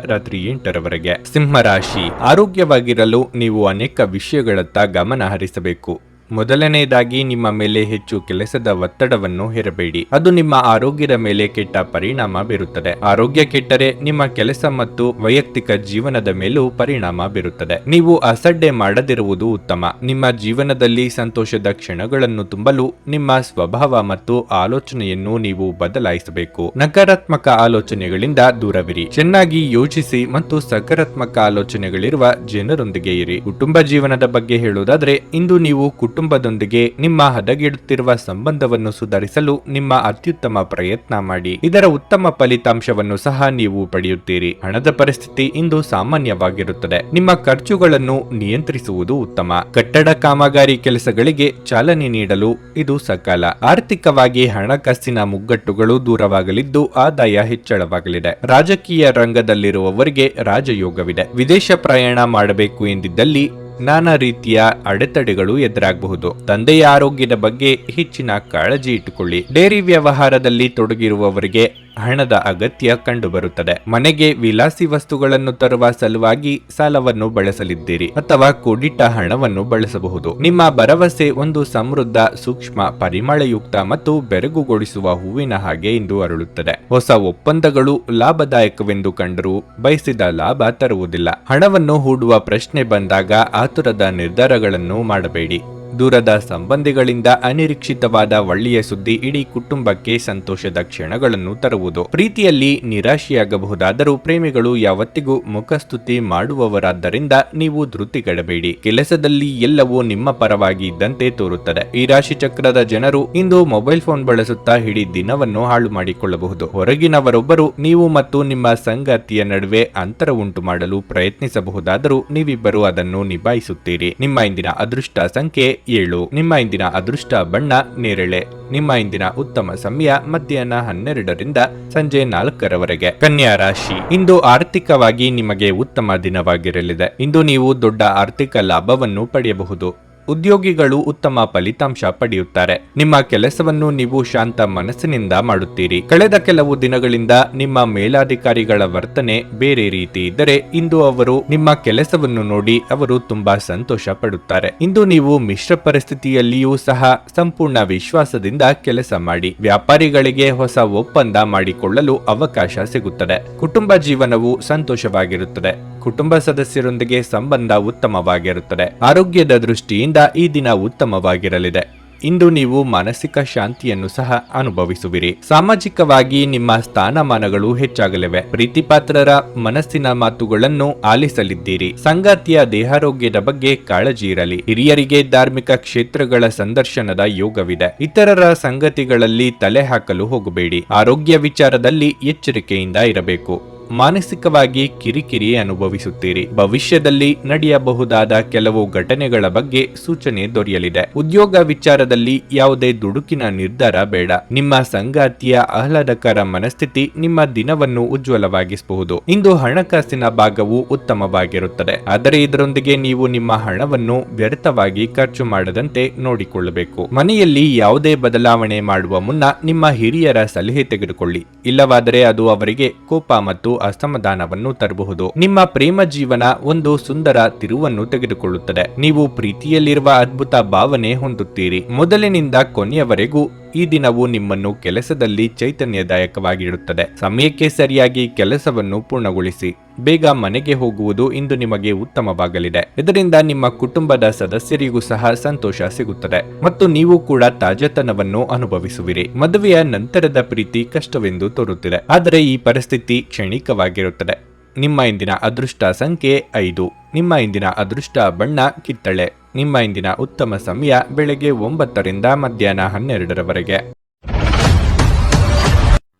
ರಾತ್ರಿ 8ರವರೆಗೆ. ಸಿಂಹರಾಶಿ, ಆರೋಗ್ಯವಾಗಿರಲು ನೀವು ಅನೇಕ ವಿಷಯಗಳತ್ತ ಗಮನ ಹರಿಸಬೇಕು. ಮೊದಲನೆಯದಾಗಿ ನಿಮ್ಮ ಮೇಲೆ ಹೆಚ್ಚು ಕೆಲಸದ ಒತ್ತಡವನ್ನು ಹೇರಬೇಡಿ. ಅದು ನಿಮ್ಮ ಆರೋಗ್ಯದ ಮೇಲೆ ಕೆಟ್ಟ ಪರಿಣಾಮ ಬೀರುತ್ತದೆ. ಆರೋಗ್ಯ ಕೆಟ್ಟರೆ ನಿಮ್ಮ ಕೆಲಸ ಮತ್ತು ವೈಯಕ್ತಿಕ ಜೀವನದ ಮೇಲೂ ಪರಿಣಾಮ ಬೀರುತ್ತದೆ. ನೀವು ಅಸಡ್ಡೆ ಮಾಡದಿರುವುದು ಉತ್ತಮ. ನಿಮ್ಮ ಜೀವನದಲ್ಲಿ ಸಂತೋಷದ ಕ್ಷಣಗಳನ್ನು ತುಂಬಲು ನಿಮ್ಮ ಸ್ವಭಾವ ಮತ್ತು ಆಲೋಚನೆಯನ್ನು ನೀವು ಬದಲಾಯಿಸಬೇಕು. ನಕಾರಾತ್ಮಕ ಆಲೋಚನೆಗಳಿಂದ ದೂರವಿರಿ. ಚೆನ್ನಾಗಿ ಯೋಚಿಸಿ ಮತ್ತು ಸಕಾರಾತ್ಮಕ ಆಲೋಚನೆಗಳಿರುವ ಜನರೊಂದಿಗೆ ಇರಿ. ಕುಟುಂಬ ಜೀವನದ ಬಗ್ಗೆ ಹೇಳುವುದಾದ್ರೆ, ಇಂದು ನೀವು ಕುಟುಂಬದೊಂದಿಗೆ ನಿಮ್ಮ ಹದಗೆಡುತ್ತಿರುವ ಸಂಬಂಧವನ್ನು ಸುಧಾರಿಸಲು ನಿಮ್ಮ ಅತ್ಯುತ್ತಮ ಪ್ರಯತ್ನ ಮಾಡಿ. ಇದರ ಉತ್ತಮ ಫಲಿತಾಂಶವನ್ನು ಸಹ ನೀವು ಪಡೆಯುತ್ತೀರಿ. ಹಣದ ಪರಿಸ್ಥಿತಿ ಇಂದು ಸಾಮಾನ್ಯವಾಗಿರುತ್ತದೆ. ನಿಮ್ಮ ಖರ್ಚುಗಳನ್ನು ನಿಯಂತ್ರಿಸುವುದು ಉತ್ತಮ. ಕಟ್ಟಡ ಕಾಮಗಾರಿ ಕೆಲಸಗಳಿಗೆ ಚಾಲನೆ ನೀಡಲು ಇದು ಸಕಾಲ. ಆರ್ಥಿಕವಾಗಿ ಹಣಕಾಸಿನ ಮುಗ್ಗಟ್ಟುಗಳು ದೂರವಾಗಲಿದ್ದು ಆದಾಯ ಹೆಚ್ಚಳವಾಗಲಿದೆ. ರಾಜಕೀಯ ರಂಗದಲ್ಲಿರುವವರಿಗೆ ರಾಜಯೋಗವಿದೆ. ವಿದೇಶ ಪ್ರಯಾಣ ಮಾಡಬೇಕು ಎಂದಿದ್ದಲ್ಲಿ ನಾನಾ ರೀತಿಯ ಅಡೆತಡೆಗಳು ಎದುರಾಗಬಹುದು. ತಂದೆಯ ಆರೋಗ್ಯದ ಬಗ್ಗೆ ಹೆಚ್ಚಿನ ಕಾಳಜಿ ಇಟ್ಟುಕೊಳ್ಳಿ. ಡೈರಿ ವ್ಯವಹಾರದಲ್ಲಿ ತೊಡಗಿರುವವರಿಗೆ ಹಣದ ಅಗತ್ಯ ಕಂಡುಬರುತ್ತದೆ. ಮನೆಗೆ ವಿಲಾಸಿ ವಸ್ತುಗಳನ್ನು ತರುವ ಸಲುವಾಗಿ ಸಾಲವನ್ನು ಬಳಸಲಿದ್ದೀರಿ ಅಥವಾ ಕೂಡಿಟ್ಟ ಹಣವನ್ನು ಬಳಸಬಹುದು. ನಿಮ್ಮ ಭರವಸೆ ಒಂದು ಸಮೃದ್ಧ, ಸೂಕ್ಷ್ಮ, ಪರಿಮಳಯುಕ್ತ ಮತ್ತು ಬೆರಗುಗೊಳಿಸುವ ಹೂವಿನ ಹಾಗೆ ಇಂದು ಅರಳುತ್ತದೆ. ಹೊಸ ಒಪ್ಪಂದಗಳು ಲಾಭದಾಯಕವೆಂದು ಕಂಡರೂ ಬಯಸಿದ ಲಾಭ ತರುವುದಿಲ್ಲ. ಹಣವನ್ನು ಹೂಡುವ ಪ್ರಶ್ನೆ ಬಂದಾಗ ಆತುರದ ನಿರ್ಧಾರಗಳನ್ನು ಮಾಡಬೇಡಿ. ದೂರದ ಸಂಬಂಧಿಗಳಿಂದ ಅನಿರೀಕ್ಷಿತವಾದ ಒಳ್ಳೆಯ ಸುದ್ದಿ ಇಡೀ ಕುಟುಂಬಕ್ಕೆ ಸಂತೋಷದ ಕ್ಷಣಗಳನ್ನು ತರುವುದು. ಪ್ರೀತಿಯಲ್ಲಿ ನಿರಾಶೆಯಾಗಬಹುದಾದರೂ ಪ್ರೇಮಿಗಳು ಯಾವತ್ತಿಗೂ ಮುಖಸ್ತುತಿ ಮಾಡುವವರಾದ್ದರಿಂದ ನೀವು ಧೃತಿಗೆಡಬೇಡಿ. ಕೆಲಸದಲ್ಲಿ ಎಲ್ಲವೂ ನಿಮ್ಮ ಪರವಾಗಿ ಇದ್ದಂತೆ ತೋರುತ್ತದೆ. ಈ ರಾಶಿ ಚಕ್ರದ ಜನರು ಇಂದು ಮೊಬೈಲ್ ಫೋನ್ ಬಳಸುತ್ತಾ ಇಡೀ ದಿನವನ್ನು ಹಾಳು ಮಾಡಿಕೊಳ್ಳಬಹುದು. ಹೊರಗಿನವರೊಬ್ಬರು ನೀವು ಮತ್ತು ನಿಮ್ಮ ಸಂಗಾತಿಯ ನಡುವೆ ಅಂತರ ಉಂಟು ಮಾಡಲು ಪ್ರಯತ್ನಿಸಬಹುದಾದರೂ ನೀವಿಬ್ಬರು ಅದನ್ನು ನಿಭಾಯಿಸುತ್ತೀರಿ. ನಿಮ್ಮ ಇಂದಿನ ಅದೃಷ್ಟ ಸಂಖ್ಯೆ 7. ನಿಮ್ಮ ಇಂದಿನ ಅದೃಷ್ಟ ಬಣ್ಣ ನೇರಳೆ. ನಿಮ್ಮ ಇಂದಿನ ಉತ್ತಮ ಸಮಯ ಮಧ್ಯಾಹ್ನ 12ರಿಂದ ಸಂಜೆ 4ರವರೆಗೆ. ಕನ್ಯಾ ರಾಶಿ, ಇಂದು ಆರ್ಥಿಕವಾಗಿ ನಿಮಗೆ ಉತ್ತಮ ದಿನವಾಗಿರಲಿದೆ. ಇಂದು ನೀವು ದೊಡ್ಡ ಆರ್ಥಿಕ ಲಾಭವನ್ನು ಪಡೆಯಬಹುದು. ಉದ್ಯೋಗಿಗಳು ಉತ್ತಮ ಫಲಿತಾಂಶ ಪಡೆಯುತ್ತಾರೆ. ನಿಮ್ಮ ಕೆಲಸವನ್ನು ನೀವು ಶಾಂತ ಮನಸ್ಸಿನಿಂದ ಮಾಡುತ್ತೀರಿ. ಕಳೆದ ಕೆಲವು ದಿನಗಳಿಂದ ನಿಮ್ಮ ಮೇಲಾಧಿಕಾರಿಗಳ ವರ್ತನೆ ಬೇರೆ ರೀತಿ ಇದ್ದರೆ ಇಂದು ಅವರು ನಿಮ್ಮ ಕೆಲಸವನ್ನು ನೋಡಿ ಅವರು ತುಂಬಾ ಸಂತೋಷ ಪಡುತ್ತಾರೆ. ಇಂದು ನೀವು ಮಿಶ್ರ ಪರಿಸ್ಥಿತಿಯಲ್ಲಿಯೂ ಸಹ ಸಂಪೂರ್ಣ ವಿಶ್ವಾಸದಿಂದ ಕೆಲಸ ಮಾಡಿ. ವ್ಯಾಪಾರಿಗಳಿಗೆ ಹೊಸ ಒಪ್ಪಂದ ಮಾಡಿಕೊಳ್ಳಲು ಅವಕಾಶ ಸಿಗುತ್ತದೆ. ಕುಟುಂಬ ಜೀವನವು ಸಂತೋಷವಾಗಿರುತ್ತದೆ. ಕುಟುಂಬ ಸದಸ್ಯರೊಂದಿಗೆ ಸಂಬಂಧ ಉತ್ತಮವಾಗಿರುತ್ತದೆ. ಆರೋಗ್ಯದ ದೃಷ್ಟಿಯಿಂದ ಈ ದಿನ ಉತ್ತಮವಾಗಿರಲಿದೆ. ಇಂದು ನೀವು ಮಾನಸಿಕ ಶಾಂತಿಯನ್ನು ಸಹ ಅನುಭವಿಸುವಿರಿ. ಸಾಮಾಜಿಕವಾಗಿ ನಿಮ್ಮ ಸ್ಥಾನಮಾನಗಳು ಹೆಚ್ಚಾಗಲಿವೆ. ಪ್ರೀತಿಪಾತ್ರರ ಮನಸ್ಸಿನ ಮಾತುಗಳನ್ನು ಆಲಿಸಲಿದ್ದೀರಿ. ಸಂಗಾತಿಯ ದೇಹಾರೋಗ್ಯದ ಬಗ್ಗೆ ಕಾಳಜಿ ಇರಲಿ. ಹಿರಿಯರಿಗೆ ಧಾರ್ಮಿಕ ಕ್ಷೇತ್ರಗಳ ಸಂದರ್ಶನದ ಯೋಗವಿದೆ. ಇತರರ ಸಂಗತಿಗಳಲ್ಲಿ ತಲೆ ಹಾಕಲು ಹೋಗಬೇಡಿ. ಆರೋಗ್ಯ ವಿಚಾರದಲ್ಲಿ ಎಚ್ಚರಿಕೆಯಿಂದ ಇರಬೇಕು. ಮಾನಸಿಕವಾಗಿ ಕಿರಿಕಿರಿ ಅನುಭವಿಸುತ್ತೀರಿ. ಭವಿಷ್ಯದಲ್ಲಿ ನಡೆಯಬಹುದಾದ ಕೆಲವು ಘಟನೆಗಳ ಬಗ್ಗೆ ಸೂಚನೆ ದೊರೆಯಲಿದೆ. ಉದ್ಯೋಗ ವಿಚಾರದಲ್ಲಿ ಯಾವುದೇ ದುಡುಕಿನ ನಿರ್ಧಾರ ಬೇಡ. ನಿಮ್ಮ ಸಂಗಾತಿಯ ಆಹ್ಲಾದಕರ ಮನಸ್ಥಿತಿ ನಿಮ್ಮ ದಿನವನ್ನು ಉಜ್ವಲವಾಗಿಸಬಹುದು. ಇಂದು ಹಣಕಾಸಿನ ಭಾಗವು ಉತ್ತಮವಾಗಿರುತ್ತದೆ, ಆದರೆ ಇದರೊಂದಿಗೆ ನೀವು ನಿಮ್ಮ ಹಣವನ್ನು ವ್ಯರ್ಥವಾಗಿ ಖರ್ಚು ಮಾಡದಂತೆ ನೋಡಿಕೊಳ್ಳಬೇಕು. ಮನೆಯಲ್ಲಿ ಯಾವುದೇ ಬದಲಾವಣೆ ಮಾಡುವ ಮುನ್ನ ನಿಮ್ಮ ಹಿರಿಯರ ಸಲಹೆ ತೆಗೆದುಕೊಳ್ಳಿ. ಇಲ್ಲವಾದರೆ ಅದು ಅವರಿಗೆ ಕೋಪ ಮತ್ತು ಅಸಮಾಧಾನವನ್ನು ತರಬಹುದು. ನಿಮ್ಮ ಪ್ರೇಮ ಜೀವನ ಒಂದು ಸುಂದರ ತಿರುವನ್ನು ತೆಗೆದುಕೊಳ್ಳುತ್ತದೆ. ನೀವು ಪ್ರೀತಿಯಲ್ಲಿರುವ ಅದ್ಭುತ ಭಾವನೆ ಹೊಂದುತ್ತೀರಿ. ಮೊದಲಿನಿಂದ ಕೊನೆಯವರೆಗೂ ಈ ದಿನವು ನಿಮ್ಮನ್ನು ಕೆಲಸದಲ್ಲಿ ಚೈತನ್ಯದಾಯಕವಾಗಿಡುತ್ತದೆ. ಸಮಯಕ್ಕೆ ಸರಿಯಾಗಿ ಕೆಲಸವನ್ನು ಪೂರ್ಣಗೊಳಿಸಿ. ಬೇಗ ಮನೆಗೆ ಹೋಗುವುದು ಇಂದು ನಿಮಗೆ ಉತ್ತಮವಾಗಲಿದೆ. ಇದರಿಂದ ನಿಮ್ಮ ಕುಟುಂಬದ ಸದಸ್ಯರಿಗೂ ಸಹ ಸಂತೋಷ ಸಿಗುತ್ತದೆ ಮತ್ತು ನೀವು ಕೂಡ ತಾಜಾತನವನ್ನು ಅನುಭವಿಸುವಿರಿ. ಮದುವೆಯ ನಂತರದ ಪ್ರೀತಿ ಕಷ್ಟವೆಂದು ತೋರುತ್ತಿದೆ, ಆದರೆ ಈ ಪರಿಸ್ಥಿತಿ ಕ್ಷಣಿಕವಾಗಿರುತ್ತದೆ. ನಿಮ್ಮ ಇಂದಿನ ಅದೃಷ್ಟ ಸಂಖ್ಯೆ 5. ನಿಮ್ಮ ಇಂದಿನ ಅದೃಷ್ಟ ಬಣ್ಣ ಕಿತ್ತಳೆ. ನಿಮ್ಮ ಇಂದಿನ ಉತ್ತಮ ಸಮಯ ಬೆಳಗ್ಗೆ 9ರಿಂದ ಮಧ್ಯಾಹ್ನ 12ರವರೆಗೆ.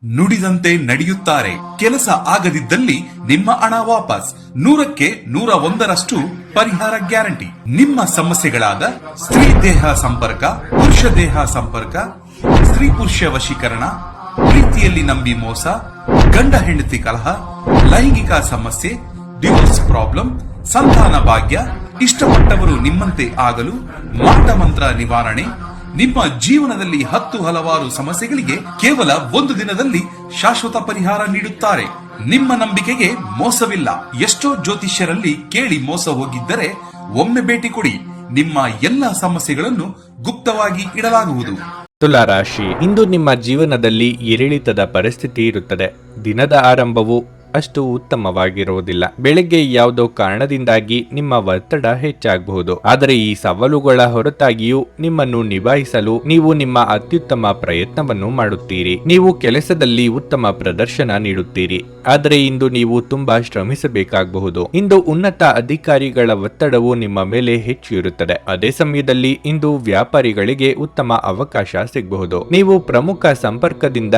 ನುಡಿದಂತೆ ನಡೆಯುತ್ತಾರೆ. ಕೆಲಸ ಆಗದಿದ್ದಲ್ಲಿ ನಿಮ್ಮ ಹಣ ವಾಪಸ್. 100ಕ್ಕೆ 101ರಷ್ಟು ಪರಿಹಾರ ಗ್ಯಾರಂಟಿ. ನಿಮ್ಮ ಸಮಸ್ಯೆಗಳಾದ ಸ್ತ್ರೀ ದೇಹ ಸಂಪರ್ಕ, ಪುರುಷ ದೇಹ ಸಂಪರ್ಕ, ಸ್ತ್ರೀ ಪುರುಷ ವಶೀಕರಣ, ಪ್ರೀತಿಯಲ್ಲಿ ನಂಬಿ ಮೋಸ, ಗಂಡ ಹೆಂಡತಿ ಕಲಹ, ಲೈಂಗಿಕ ಸಮಸ್ಯೆ, ಡಿವೋರ್ಸ್ ಪ್ರಾಬ್ಲಮ್, ಸಂತಾನ ಭಾಗ್ಯ, ಇಷ್ಟಪಟ್ಟವರು ನಿಮ್ಮಂತೆ ಆಗಲು, ಮಾಟ ಮಂತ್ರ ನಿವಾರಣೆ, ನಿಮ್ಮ ಜೀವನದಲ್ಲಿ 10 ಹಲವಾರು ಸಮಸ್ಯೆಗಳಿಗೆ ಕೇವಲ 1 ದಿನದಲ್ಲಿ ಶಾಶ್ವತ ಪರಿಹಾರ ನೀಡುತ್ತಾರೆ. ನಿಮ್ಮ ನಂಬಿಕೆಗೆ ಮೋಸವಿಲ್ಲ. ಎಷ್ಟೋ ಜ್ಯೋತಿಷ್ಯರಲ್ಲಿ ಕೇಳಿ ಮೋಸ ಹೋಗಿದ್ದರೆ ಒಮ್ಮೆ ಭೇಟಿ ಕೊಡಿ. ನಿಮ್ಮ ಎಲ್ಲ ಸಮಸ್ಯೆಗಳನ್ನು ಗುಪ್ತವಾಗಿ ಇಡಲಾಗುವುದು.
ತುಲಾ ರಾಶಿ, ಇಂದು ನಿಮ್ಮ ಜೀವನದಲ್ಲಿ ಏರಿಳಿತದ ಪರಿಸ್ಥಿತಿ ಇರುತ್ತದೆ. ದಿನದ ಆರಂಭವು ಅಷ್ಟು ಉತ್ತಮವಾಗಿರುವುದಿಲ್ಲ. ಬೆಳಗ್ಗೆ ಯಾವುದೋ ಕಾರಣದಿಂದಾಗಿ ನಿಮ್ಮ ಒತ್ತಡ ಹೆಚ್ಚಾಗಬಹುದು. ಆದರೆ ಈ ಸವಾಲುಗಳ ಹೊರತಾಗಿಯೂ ನಿಮ್ಮನ್ನು ನಿಭಾಯಿಸಲು ನೀವು ನಿಮ್ಮ ಅತ್ಯುತ್ತಮ ಪ್ರಯತ್ನವನ್ನು ಮಾಡುತ್ತೀರಿ. ನೀವು ಕೆಲಸದಲ್ಲಿ ಉತ್ತಮ ಪ್ರದರ್ಶನ ನೀಡುತ್ತೀರಿ. ಆದರೆ ಇಂದು ನೀವು ತುಂಬಾ ಶ್ರಮಿಸಬೇಕಾಗಬಹುದು. ಇಂದು ಉನ್ನತ ಅಧಿಕಾರಿಗಳ ಒತ್ತಡವು ನಿಮ್ಮ ಮೇಲೆ ಹೆಚ್ಚು ಇರುತ್ತದೆ. ಅದೇ ಸಮಯದಲ್ಲಿ ಇಂದು ವ್ಯಾಪಾರಿಗಳಿಗೆ ಉತ್ತಮ ಅವಕಾಶ ಸಿಗಬಹುದು. ನೀವು ಪ್ರಮುಖ ಸಂಪರ್ಕದಿಂದ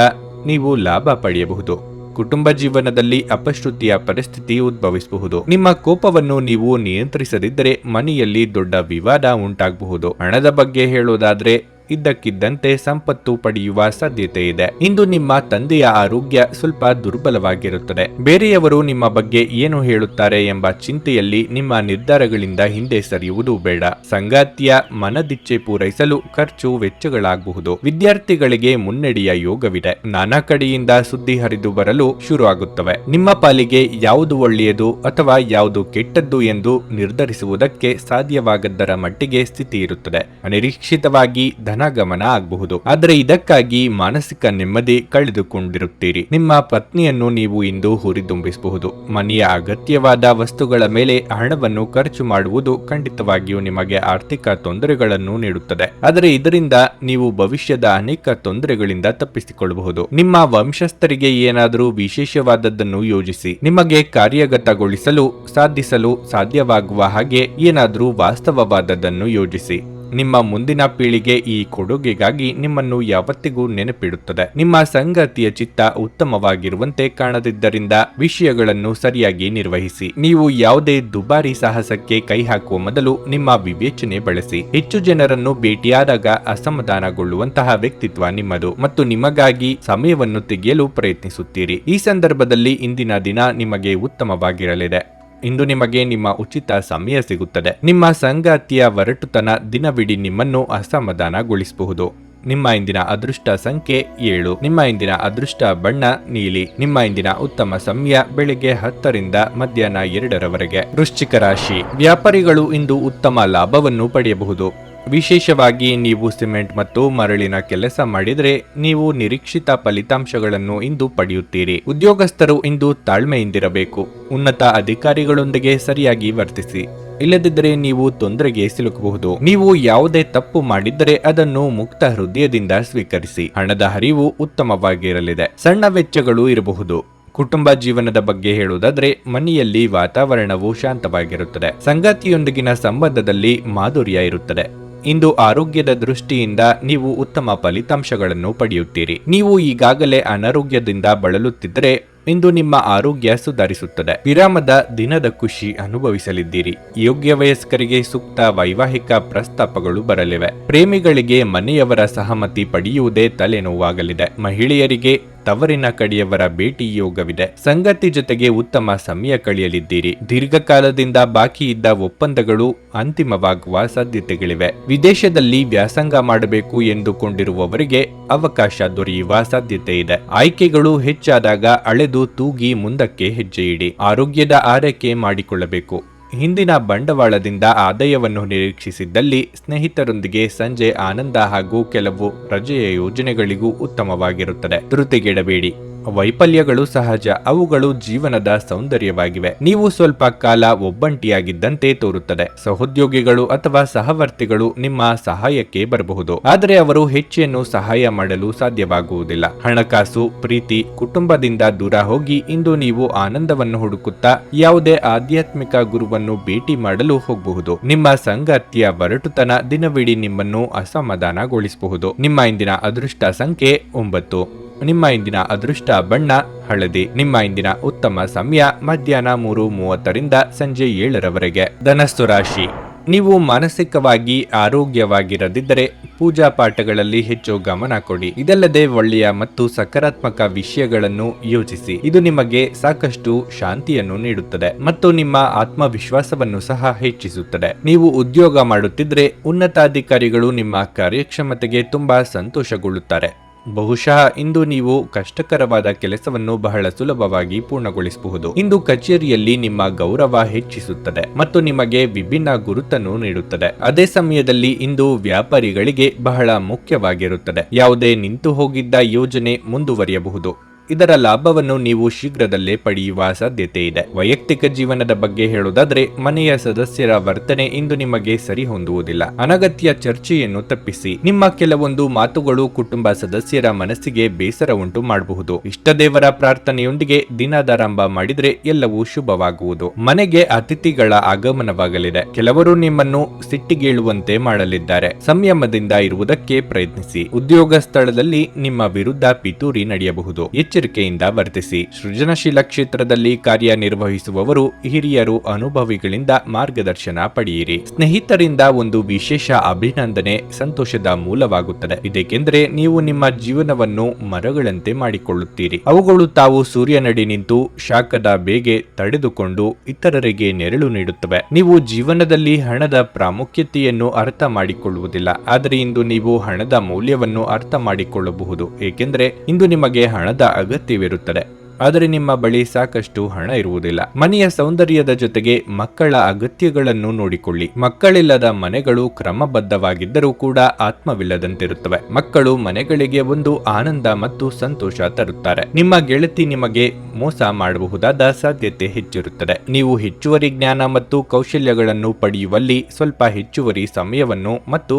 ನೀವು ಲಾಭ ಪಡೆಯಬಹುದು. ಕುಟುಂಬ ಜೀವನದಲ್ಲಿ ಅಪಶ್ರುತಿಯ ಪರಿಸ್ಥಿತಿ ಉದ್ಭವಿಸಬಹುದು. ನಿಮ್ಮ ಕೋಪವನ್ನು ನೀವು ನಿಯಂತ್ರಿಸದಿದ್ದರೆ ಮನೆಯಲ್ಲಿ ದೊಡ್ಡ ವಿವಾದ ಉಂಟಾಗಬಹುದು. ಹಣದ ಬಗ್ಗೆ ಹೇಳೋದಾದ್ರೆ ಇದ್ದಕ್ಕಿದ್ದಂತೆ ಸಂಪತ್ತು ಪಡೆಯುವ ಸಾಧ್ಯತೆ ಇದೆ. ಇಂದು ನಿಮ್ಮ ತಂದೆಯ ಆರೋಗ್ಯ ಸ್ವಲ್ಪ ದುರ್ಬಲವಾಗಿರುತ್ತದೆ. ಬೇರೆಯವರು ನಿಮ್ಮ ಬಗ್ಗೆ ಏನು ಹೇಳುತ್ತಾರೆ ಎಂಬ ಚಿಂತೆಯಲ್ಲಿ ನಿಮ್ಮ ನಿರ್ಧಾರಗಳಿಂದ ಹಿಂದೆ ಸರಿಯುವುದು ಬೇಡ. ಸಂಗಾತಿಯ ಮನದಿಚ್ಛೆ ಪೂರೈಸಲು ಖರ್ಚು ವೆಚ್ಚಗಳಾಗಬಹುದು. ವಿದ್ಯಾರ್ಥಿಗಳಿಗೆ ಮುನ್ನಡೆಯ ಯೋಗವಿದೆ. ನಾನಾ ಕಡೆಯಿಂದ ಸುದ್ದಿ ಹರಿದು ಬರಲು ಶುರು ಆಗುತ್ತವೆ. ನಿಮ್ಮ ಪಾಲಿಗೆ ಯಾವುದು ಒಳ್ಳೆಯದು ಅಥವಾ ಯಾವುದು ಕೆಟ್ಟದ್ದು ಎಂದು ನಿರ್ಧರಿಸುವುದಕ್ಕೆ ಸಾಧ್ಯವಾಗದ್ದರ ಮಟ್ಟಿಗೆ ಸ್ಥಿತಿ ಇರುತ್ತದೆ. ಅನಿರೀಕ್ಷಿತವಾಗಿ ಧನಗಮನ ಆಗಬಹುದು. ಆದರೆ ಇದಕ್ಕಾಗಿ ಮಾನಸಿಕ ನೆಮ್ಮದಿ ಕಳೆದುಕೊಂಡಿರುತ್ತೀರಿ. ನಿಮ್ಮ ಪತ್ನಿಯನ್ನು ನೀವು ಇಂದು ಹುರಿದುಂಬಿಸಬಹುದು. ಮನೆಯ ಅಗತ್ಯವಾದ ವಸ್ತುಗಳ ಮೇಲೆ ಹಣವನ್ನು ಖರ್ಚು ಮಾಡುವುದು ಖಂಡಿತವಾಗಿಯೂ ನಿಮಗೆ ಆರ್ಥಿಕ ತೊಂದರೆಗಳನ್ನು ನೀಡುತ್ತದೆ. ಆದರೆ ಇದರಿಂದ ನೀವು ಭವಿಷ್ಯದ ಅನೇಕ ತೊಂದರೆಗಳಿಂದ ತಪ್ಪಿಸಿಕೊಳ್ಳಬಹುದು. ನಿಮ್ಮ ವಂಶಸ್ಥರಿಗೆ ಏನಾದರೂ ವಿಶೇಷವಾದದ್ದನ್ನು ಯೋಜಿಸಿ. ನಿಮಗೆ ಕಾರ್ಯಗತಗೊಳಿಸಲು ಸಾಧಿಸಲು ಸಾಧ್ಯವಾಗುವ ಹಾಗೆ ಏನಾದರೂ ವಾಸ್ತವವಾದದ್ದನ್ನು ಯೋಜಿಸಿ. ನಿಮ್ಮ ಮುಂದಿನ ಪೀಳಿಗೆ ಈ ಕೊಡುಗೆಗಾಗಿ ನಿಮ್ಮನ್ನು ಯಾವತ್ತಿಗೂ ನೆನಪಿಡುತ್ತದೆ. ನಿಮ್ಮ ಸಂಗಾತಿಯ ಚಿತ್ತ ಉತ್ತಮವಾಗಿರುವಂತೆ ಕಾಣದಿದ್ದರಿಂದ ವಿಷಯಗಳನ್ನು ಸರಿಯಾಗಿ ನಿರ್ವಹಿಸಿ. ನೀವು ಯಾವುದೇ ದುಬಾರಿ ಸಾಹಸಕ್ಕೆ ಕೈ ಹಾಕುವ ಮೊದಲು ನಿಮ್ಮ ವಿವೇಚನೆ ಬಳಸಿ. ಹೆಚ್ಚು ಜನರನ್ನು ಭೇಟಿಯಾದಾಗ ಅಸಮಾಧಾನಗೊಳ್ಳುವಂತಹ ವ್ಯಕ್ತಿತ್ವ ನಿಮ್ಮದು ಮತ್ತು ನಿಮಗಾಗಿ ಸಮಯವನ್ನು ತೆಗೆಯಲು ಪ್ರಯತ್ನಿಸುತ್ತೀರಿ. ಈ ಸಂದರ್ಭದಲ್ಲಿ ಇಂದಿನ ದಿನ ನಿಮಗೆ ಉತ್ತಮವಾಗಿರಲಿದೆ. ಇಂದು ನಿಮಗೆ ನಿಮ್ಮ ಉಚಿತ ಸಮಯ ಸಿಗುತ್ತದೆ. ನಿಮ್ಮ ಸಂಗಾತಿಯ ಒರಟುತನ ದಿನವಿಡೀ ನಿಮ್ಮನ್ನು ಅಸಮಾಧಾನಗೊಳಿಸಬಹುದು. ನಿಮ್ಮ ಇಂದಿನ ಅದೃಷ್ಟ ಸಂಖ್ಯೆ 7. ನಿಮ್ಮ ಇಂದಿನ ಅದೃಷ್ಟ ಬಣ್ಣ ನೀಲಿ. ನಿಮ್ಮ ಇಂದಿನ ಉತ್ತಮ ಸಮಯ ಬೆಳಿಗ್ಗೆ 10 ರಿಂದ ಮಧ್ಯಾಹ್ನ 2 ವೃಶ್ಚಿಕ ರಾಶಿ, ವ್ಯಾಪಾರಿಗಳು ಇಂದು ಉತ್ತಮ ಲಾಭವನ್ನು ಪಡೆಯಬಹುದು. ವಿಶೇಷವಾಗಿ ನೀವು ಸಿಮೆಂಟ್ ಮತ್ತು ಮರಳಿನ ಕೆಲಸ ಮಾಡಿದರೆ ನೀವು ನಿರೀಕ್ಷಿತ ಫಲಿತಾಂಶಗಳನ್ನು ಇಂದು ಪಡೆಯುತ್ತೀರಿ. ಉದ್ಯೋಗಸ್ಥರು ಇಂದು ತಾಳ್ಮೆಯಿಂದಿರಬೇಕು. ಉನ್ನತ ಅಧಿಕಾರಿಗಳೊಂದಿಗೆ ಸರಿಯಾಗಿ ವರ್ತಿಸಿ. ಇಲ್ಲದಿದ್ದರೆ ನೀವು ತೊಂದರೆಗೆ ಸಿಲುಕಬಹುದು. ನೀವು ಯಾವುದೇ ತಪ್ಪು ಮಾಡಿದ್ದರೆ ಅದನ್ನು ಮುಕ್ತ ಹೃದಯದಿಂದ ಸ್ವೀಕರಿಸಿ. ಹಣದ ಹರಿವು ಉತ್ತಮವಾಗಿರಲಿದೆ. ಸಣ್ಣ ವೆಚ್ಚಗಳು ಇರಬಹುದು. ಕುಟುಂಬ ಜೀವನದ ಬಗ್ಗೆ ಹೇಳುವುದಾದ್ರೆ ಮನೆಯಲ್ಲಿ ವಾತಾವರಣವು ಶಾಂತವಾಗಿರುತ್ತದೆ. ಸಂಗಾತಿಯೊಂದಿಗಿನ ಸಂಬಂಧದಲ್ಲಿ ಮಾಧುರ್ಯ ಇರುತ್ತದೆ. ಇಂದು ಆರೋಗ್ಯದ ದೃಷ್ಟಿಯಿಂದ ನೀವು ಉತ್ತಮ ಫಲಿತಾಂಶಗಳನ್ನು ಪಡೆಯುತ್ತೀರಿ. ನೀವು ಈಗಾಗಲೇ ಅನಾರೋಗ್ಯದಿಂದ ಬಳಲುತ್ತಿದ್ದರೆ ಇಂದು ನಿಮ್ಮ ಆರೋಗ್ಯ ಸುಧಾರಿಸುತ್ತದೆ. ವಿರಾಮದ ದಿನದ ಖುಷಿ ಅನುಭವಿಸಲಿದ್ದೀರಿ. ಯೋಗ್ಯ ವಯಸ್ಕರಿಗೆ ಸೂಕ್ತ ವೈವಾಹಿಕ ಪ್ರಸ್ತಾಪಗಳು ಬರಲಿವೆ. ಪ್ರೇಮಿಗಳಿಗೆ ಮನೆಯವರ ಸಹಮತಿ ಪಡೆಯುವುದೇ ತಲೆನೋವಾಗಲಿದೆ. ಮಹಿಳೆಯರಿಗೆ ತವರಿನ ಕಡೆಯವರ ಭೇಟಿ ಯೋಗವಿದೆ. ಸಂಗತಿ ಜೊತೆಗೆ ಉತ್ತಮ ಸಮಯ ಕಳೆಯಲಿದ್ದೀರಿ. ದೀರ್ಘಕಾಲದಿಂದ ಬಾಕಿ ಇದ್ದ ಒಪ್ಪಂದಗಳು ಅಂತಿಮವಾಗುವ ಸಾಧ್ಯತೆಗಳಿವೆ. ವಿದೇಶದಲ್ಲಿ ವ್ಯಾಸಂಗ ಮಾಡಬೇಕು ಎಂದುಕೊಂಡಿರುವವರಿಗೆ ಅವಕಾಶ ದೊರೆಯುವ ಸಾಧ್ಯತೆ ಇದೆ. ಆಯ್ಕೆಗಳು ಹೆಚ್ಚಾದಾಗ ಅಳೆದು ತೂಗಿ ಮುಂದಕ್ಕೆ ಹೆಜ್ಜೆ ಇಡಿ. ಆರೋಗ್ಯದ ಆರೈಕೆ ಮಾಡಿಕೊಳ್ಳಬೇಕು. ಹಿಂದಿನ ಬಂಡವಾಳದಿಂದ ಆದಾಯವನ್ನು ನಿರೀಕ್ಷಿಸಿದ್ದಲ್ಲಿ ಸ್ನೇಹಿತರೊಂದಿಗೆ ಸಂಜೆ ಆನಂದ ಹಾಗೂ ಕೆಲವು ರಜೆಯ ಯೋಜನೆಗಳಿಗೂ ಉತ್ತಮವಾಗಿರುತ್ತದೆ. ಧೃತಿಗೆಡಬೇಡಿ. ವೈಫಲ್ಯಗಳು ಸಹಜ, ಅವುಗಳು ಜೀವನದ ಸೌಂದರ್ಯವಾಗಿವೆ. ನೀವು ಸ್ವಲ್ಪ ಕಾಲ ಒಬ್ಬಂಟಿಯಾಗಿದ್ದಂತೆ ತೋರುತ್ತದೆ. ಸಹೋದ್ಯೋಗಿಗಳು ಅಥವಾ ಸಹವರ್ತಿಗಳು ನಿಮ್ಮ ಸಹಾಯಕ್ಕೆ ಬರಬಹುದು, ಆದರೆ ಅವರು ಹೆಚ್ಚೇನು ಸಹಾಯ ಮಾಡಲು ಸಾಧ್ಯವಾಗುವುದಿಲ್ಲ. ಹಣಕಾಸು, ಪ್ರೀತಿ, ಕುಟುಂಬದಿಂದ ದೂರ ಹೋಗಿ ಇಂದು ನೀವು ಆನಂದವನ್ನು ಹುಡುಕುತ್ತಾ ಯಾವುದೇ ಆಧ್ಯಾತ್ಮಿಕ ಗುರುವನ್ನು ಭೇಟಿ ಮಾಡಲು ಹೋಗಬಹುದು. ನಿಮ್ಮ ಸಂಗಾತಿಯ ಒರಟುತನ ದಿನವಿಡೀ ನಿಮ್ಮನ್ನು ಅಸಮಾಧಾನಗೊಳಿಸಬಹುದು. ನಿಮ್ಮ ಇಂದಿನ ಅದೃಷ್ಟ ಸಂಖ್ಯೆ 9. ನಿಮ್ಮ ಇಂದಿನ ಅದೃಷ್ಟ ಬಣ್ಣ ಹಳದಿ. ನಿಮ್ಮ ಇಂದಿನ ಉತ್ತಮ ಸಮಯ ಮಧ್ಯಾಹ್ನ 3:30ರಿಂದ ಸಂಜೆ 7ರವರೆಗೆ. ಧನಸ್ಸು ರಾಶಿ, ನೀವು ಮಾನಸಿಕವಾಗಿ ಆರೋಗ್ಯವಾಗಿರದಿದ್ದರೆ ಪೂಜಾ ಪಾಠಗಳಲ್ಲಿ ಹೆಚ್ಚು ಗಮನ ಕೊಡಿ. ಇದಲ್ಲದೆ ಒಳ್ಳೆಯ ಮತ್ತು ಸಕಾರಾತ್ಮಕ ವಿಷಯಗಳನ್ನು ಯೋಚಿಸಿ. ಇದು ನಿಮಗೆ ಸಾಕಷ್ಟು ಶಾಂತಿಯನ್ನು ನೀಡುತ್ತದೆ ಮತ್ತು ನಿಮ್ಮ ಆತ್ಮವಿಶ್ವಾಸವನ್ನು ಸಹ ಹೆಚ್ಚಿಸುತ್ತದೆ. ನೀವು ಉದ್ಯೋಗ ಮಾಡುತ್ತಿದ್ರೆ ಉನ್ನತಾಧಿಕಾರಿಗಳು ನಿಮ್ಮ ಕಾರ್ಯಕ್ಷಮತೆಗೆ ತುಂಬಾ ಸಂತೋಷಗೊಳ್ಳುತ್ತಾರೆ. ಬಹುಶಃ ಇಂದು ನೀವು ಕಷ್ಟಕರವಾದ ಕೆಲಸವನ್ನು ಬಹಳ ಸುಲಭವಾಗಿ ಪೂರ್ಣಗೊಳಿಸಬಹುದು. ಇಂದು ಕಚೇರಿಯಲ್ಲಿ ನಿಮ್ಮ ಗೌರವ ಹೆಚ್ಚಿಸುತ್ತದೆ ಮತ್ತು ನಿಮಗೆ ವಿಭಿನ್ನ ಗುರುತನ್ನು ನೀಡುತ್ತದೆ. ಅದೇ ಸಮಯದಲ್ಲಿ ಇಂದು ವ್ಯಾಪಾರಿಗಳಿಗೆ ಬಹಳ ಮುಖ್ಯವಾಗಿರುತ್ತದೆ. ಯಾವುದೇ ನಿಂತು ಹೋಗಿದ್ದ ಯೋಜನೆ ಮುಂದುವರಿಯಬಹುದು. ಇದರ ಲಾಭವನ್ನು ನೀವು ಶೀಘ್ರದಲ್ಲೇ ಪಡೆಯುವ ಸಾಧ್ಯತೆ ಇದೆ. ವೈಯಕ್ತಿಕ ಜೀವನದ ಬಗ್ಗೆ ಹೇಳುವುದಾದ್ರೆ ಮನೆಯ ಸದಸ್ಯರ ವರ್ತನೆ ಇಂದು ನಿಮಗೆ ಸರಿ ಹೊಂದುವುದಿಲ್ಲ. ಅನಗತ್ಯ ಚರ್ಚೆಯನ್ನು ತಪ್ಪಿಸಿ. ನಿಮ್ಮ ಕೆಲವೊಂದು ಮಾತುಗಳು ಕುಟುಂಬ ಸದಸ್ಯರ ಮನಸ್ಸಿಗೆ ಬೇಸರ ಉಂಟು ಮಾಡಬಹುದು. ಇಷ್ಟದೇವರ ಪ್ರಾರ್ಥನೆಯೊಂದಿಗೆ ದಿನದಾರಂಭ ಮಾಡಿದ್ರೆ ಎಲ್ಲವೂ ಶುಭವಾಗುವುದು. ಮನೆಗೆ ಅತಿಥಿಗಳ ಆಗಮನವಾಗಲಿದೆ. ಕೆಲವರು ನಿಮ್ಮನ್ನು ಸಿಟ್ಟಿಗೇಳುವಂತೆ ಮಾಡಲಿದ್ದಾರೆ. ಸಂಯಮದಿಂದ ಇರುವುದಕ್ಕೆ ಪ್ರಯತ್ನಿಸಿ. ಉದ್ಯೋಗ ಸ್ಥಳದಲ್ಲಿ ನಿಮ್ಮ ವಿರುದ್ಧ ಪಿತೂರಿ ನಡೆಯಬಹುದು. ಎಚ್ಚರಿಕೆಯಿಂದ ವರ್ತಿಸಿ. ಸೃಜನಶೀಲ ಕ್ಷೇತ್ರದಲ್ಲಿ ಕಾರ್ಯನಿರ್ವಹಿಸುವವರು ಹಿರಿಯರು ಅನುಭವಿಗಳಿಂದ ಮಾರ್ಗದರ್ಶನ ಪಡೆಯಿರಿ. ಸ್ನೇಹಿತರಿಂದ ಒಂದು ವಿಶೇಷ ಅಭಿನಂದನೆ ಸಂತೋಷದ ಮೂಲವಾಗುತ್ತದೆ. ಇದಕ್ಕೆಂದರೆ ನೀವು ನಿಮ್ಮ ಜೀವನವನ್ನು ಮರಗಳಂತೆ ಮಾಡಿಕೊಳ್ಳುತ್ತೀರಿ. ಅವುಗಳು ತಾವು ಸೂರ್ಯನಡಿ ನಿಂತು ಶಾಖದ ಬೇಗೆ ತಡೆದುಕೊಂಡು ಇತರರಿಗೆ ನೆರಳು ನೀಡುತ್ತವೆ. ನೀವು ಜೀವನದಲ್ಲಿ ಹಣದ ಪ್ರಾಮುಖ್ಯತೆಯನ್ನು ಅರ್ಥ ಮಾಡಿಕೊಳ್ಳುವುದಿಲ್ಲ. ಆದರೆ ಇಂದು ನೀವು ಹಣದ ಮೌಲ್ಯವನ್ನು ಅರ್ಥ ಮಾಡಿಕೊಳ್ಳಬಹುದು. ಏಕೆಂದರೆ ಇಂದು ನಿಮಗೆ ಹಣದ ಅಗತ್ಯವಿರುತ್ತದೆ. ಆದರೆ ನಿಮ್ಮ ಬಳಿ ಸಾಕಷ್ಟು ಹಣ ಇರುವುದಿಲ್ಲ. ಮನೆಯ ಸೌಂದರ್ಯದ ಜೊತೆಗೆ ಮಕ್ಕಳ ಅಗತ್ಯಗಳನ್ನು ನೋಡಿಕೊಳ್ಳಿ. ಮಕ್ಕಳಿಲ್ಲದ ಮನೆಗಳು ಕ್ರಮಬದ್ಧವಾಗಿದ್ದರೂ ಕೂಡ ಆತ್ಮವಿಲ್ಲದಂತಿರುತ್ತವೆ. ಮಕ್ಕಳು ಮನೆಗಳಿಗೆ ಒಂದು ಆನಂದ ಮತ್ತು ಸಂತೋಷ ತರುತ್ತಾರೆ. ನಿಮ್ಮ ಗೆಳತಿ ನಿಮಗೆ ಮೋಸ ಮಾಡಬಹುದಾದ ಸಾಧ್ಯತೆ ಹೆಚ್ಚಿರುತ್ತದೆ. ನೀವು ಹೆಚ್ಚುವರಿ ಜ್ಞಾನ ಮತ್ತು ಕೌಶಲ್ಯಗಳನ್ನು ಪಡೆಯುವಲ್ಲಿ ಸ್ವಲ್ಪ ಹೆಚ್ಚುವರಿ ಸಮಯವನ್ನು ಮತ್ತು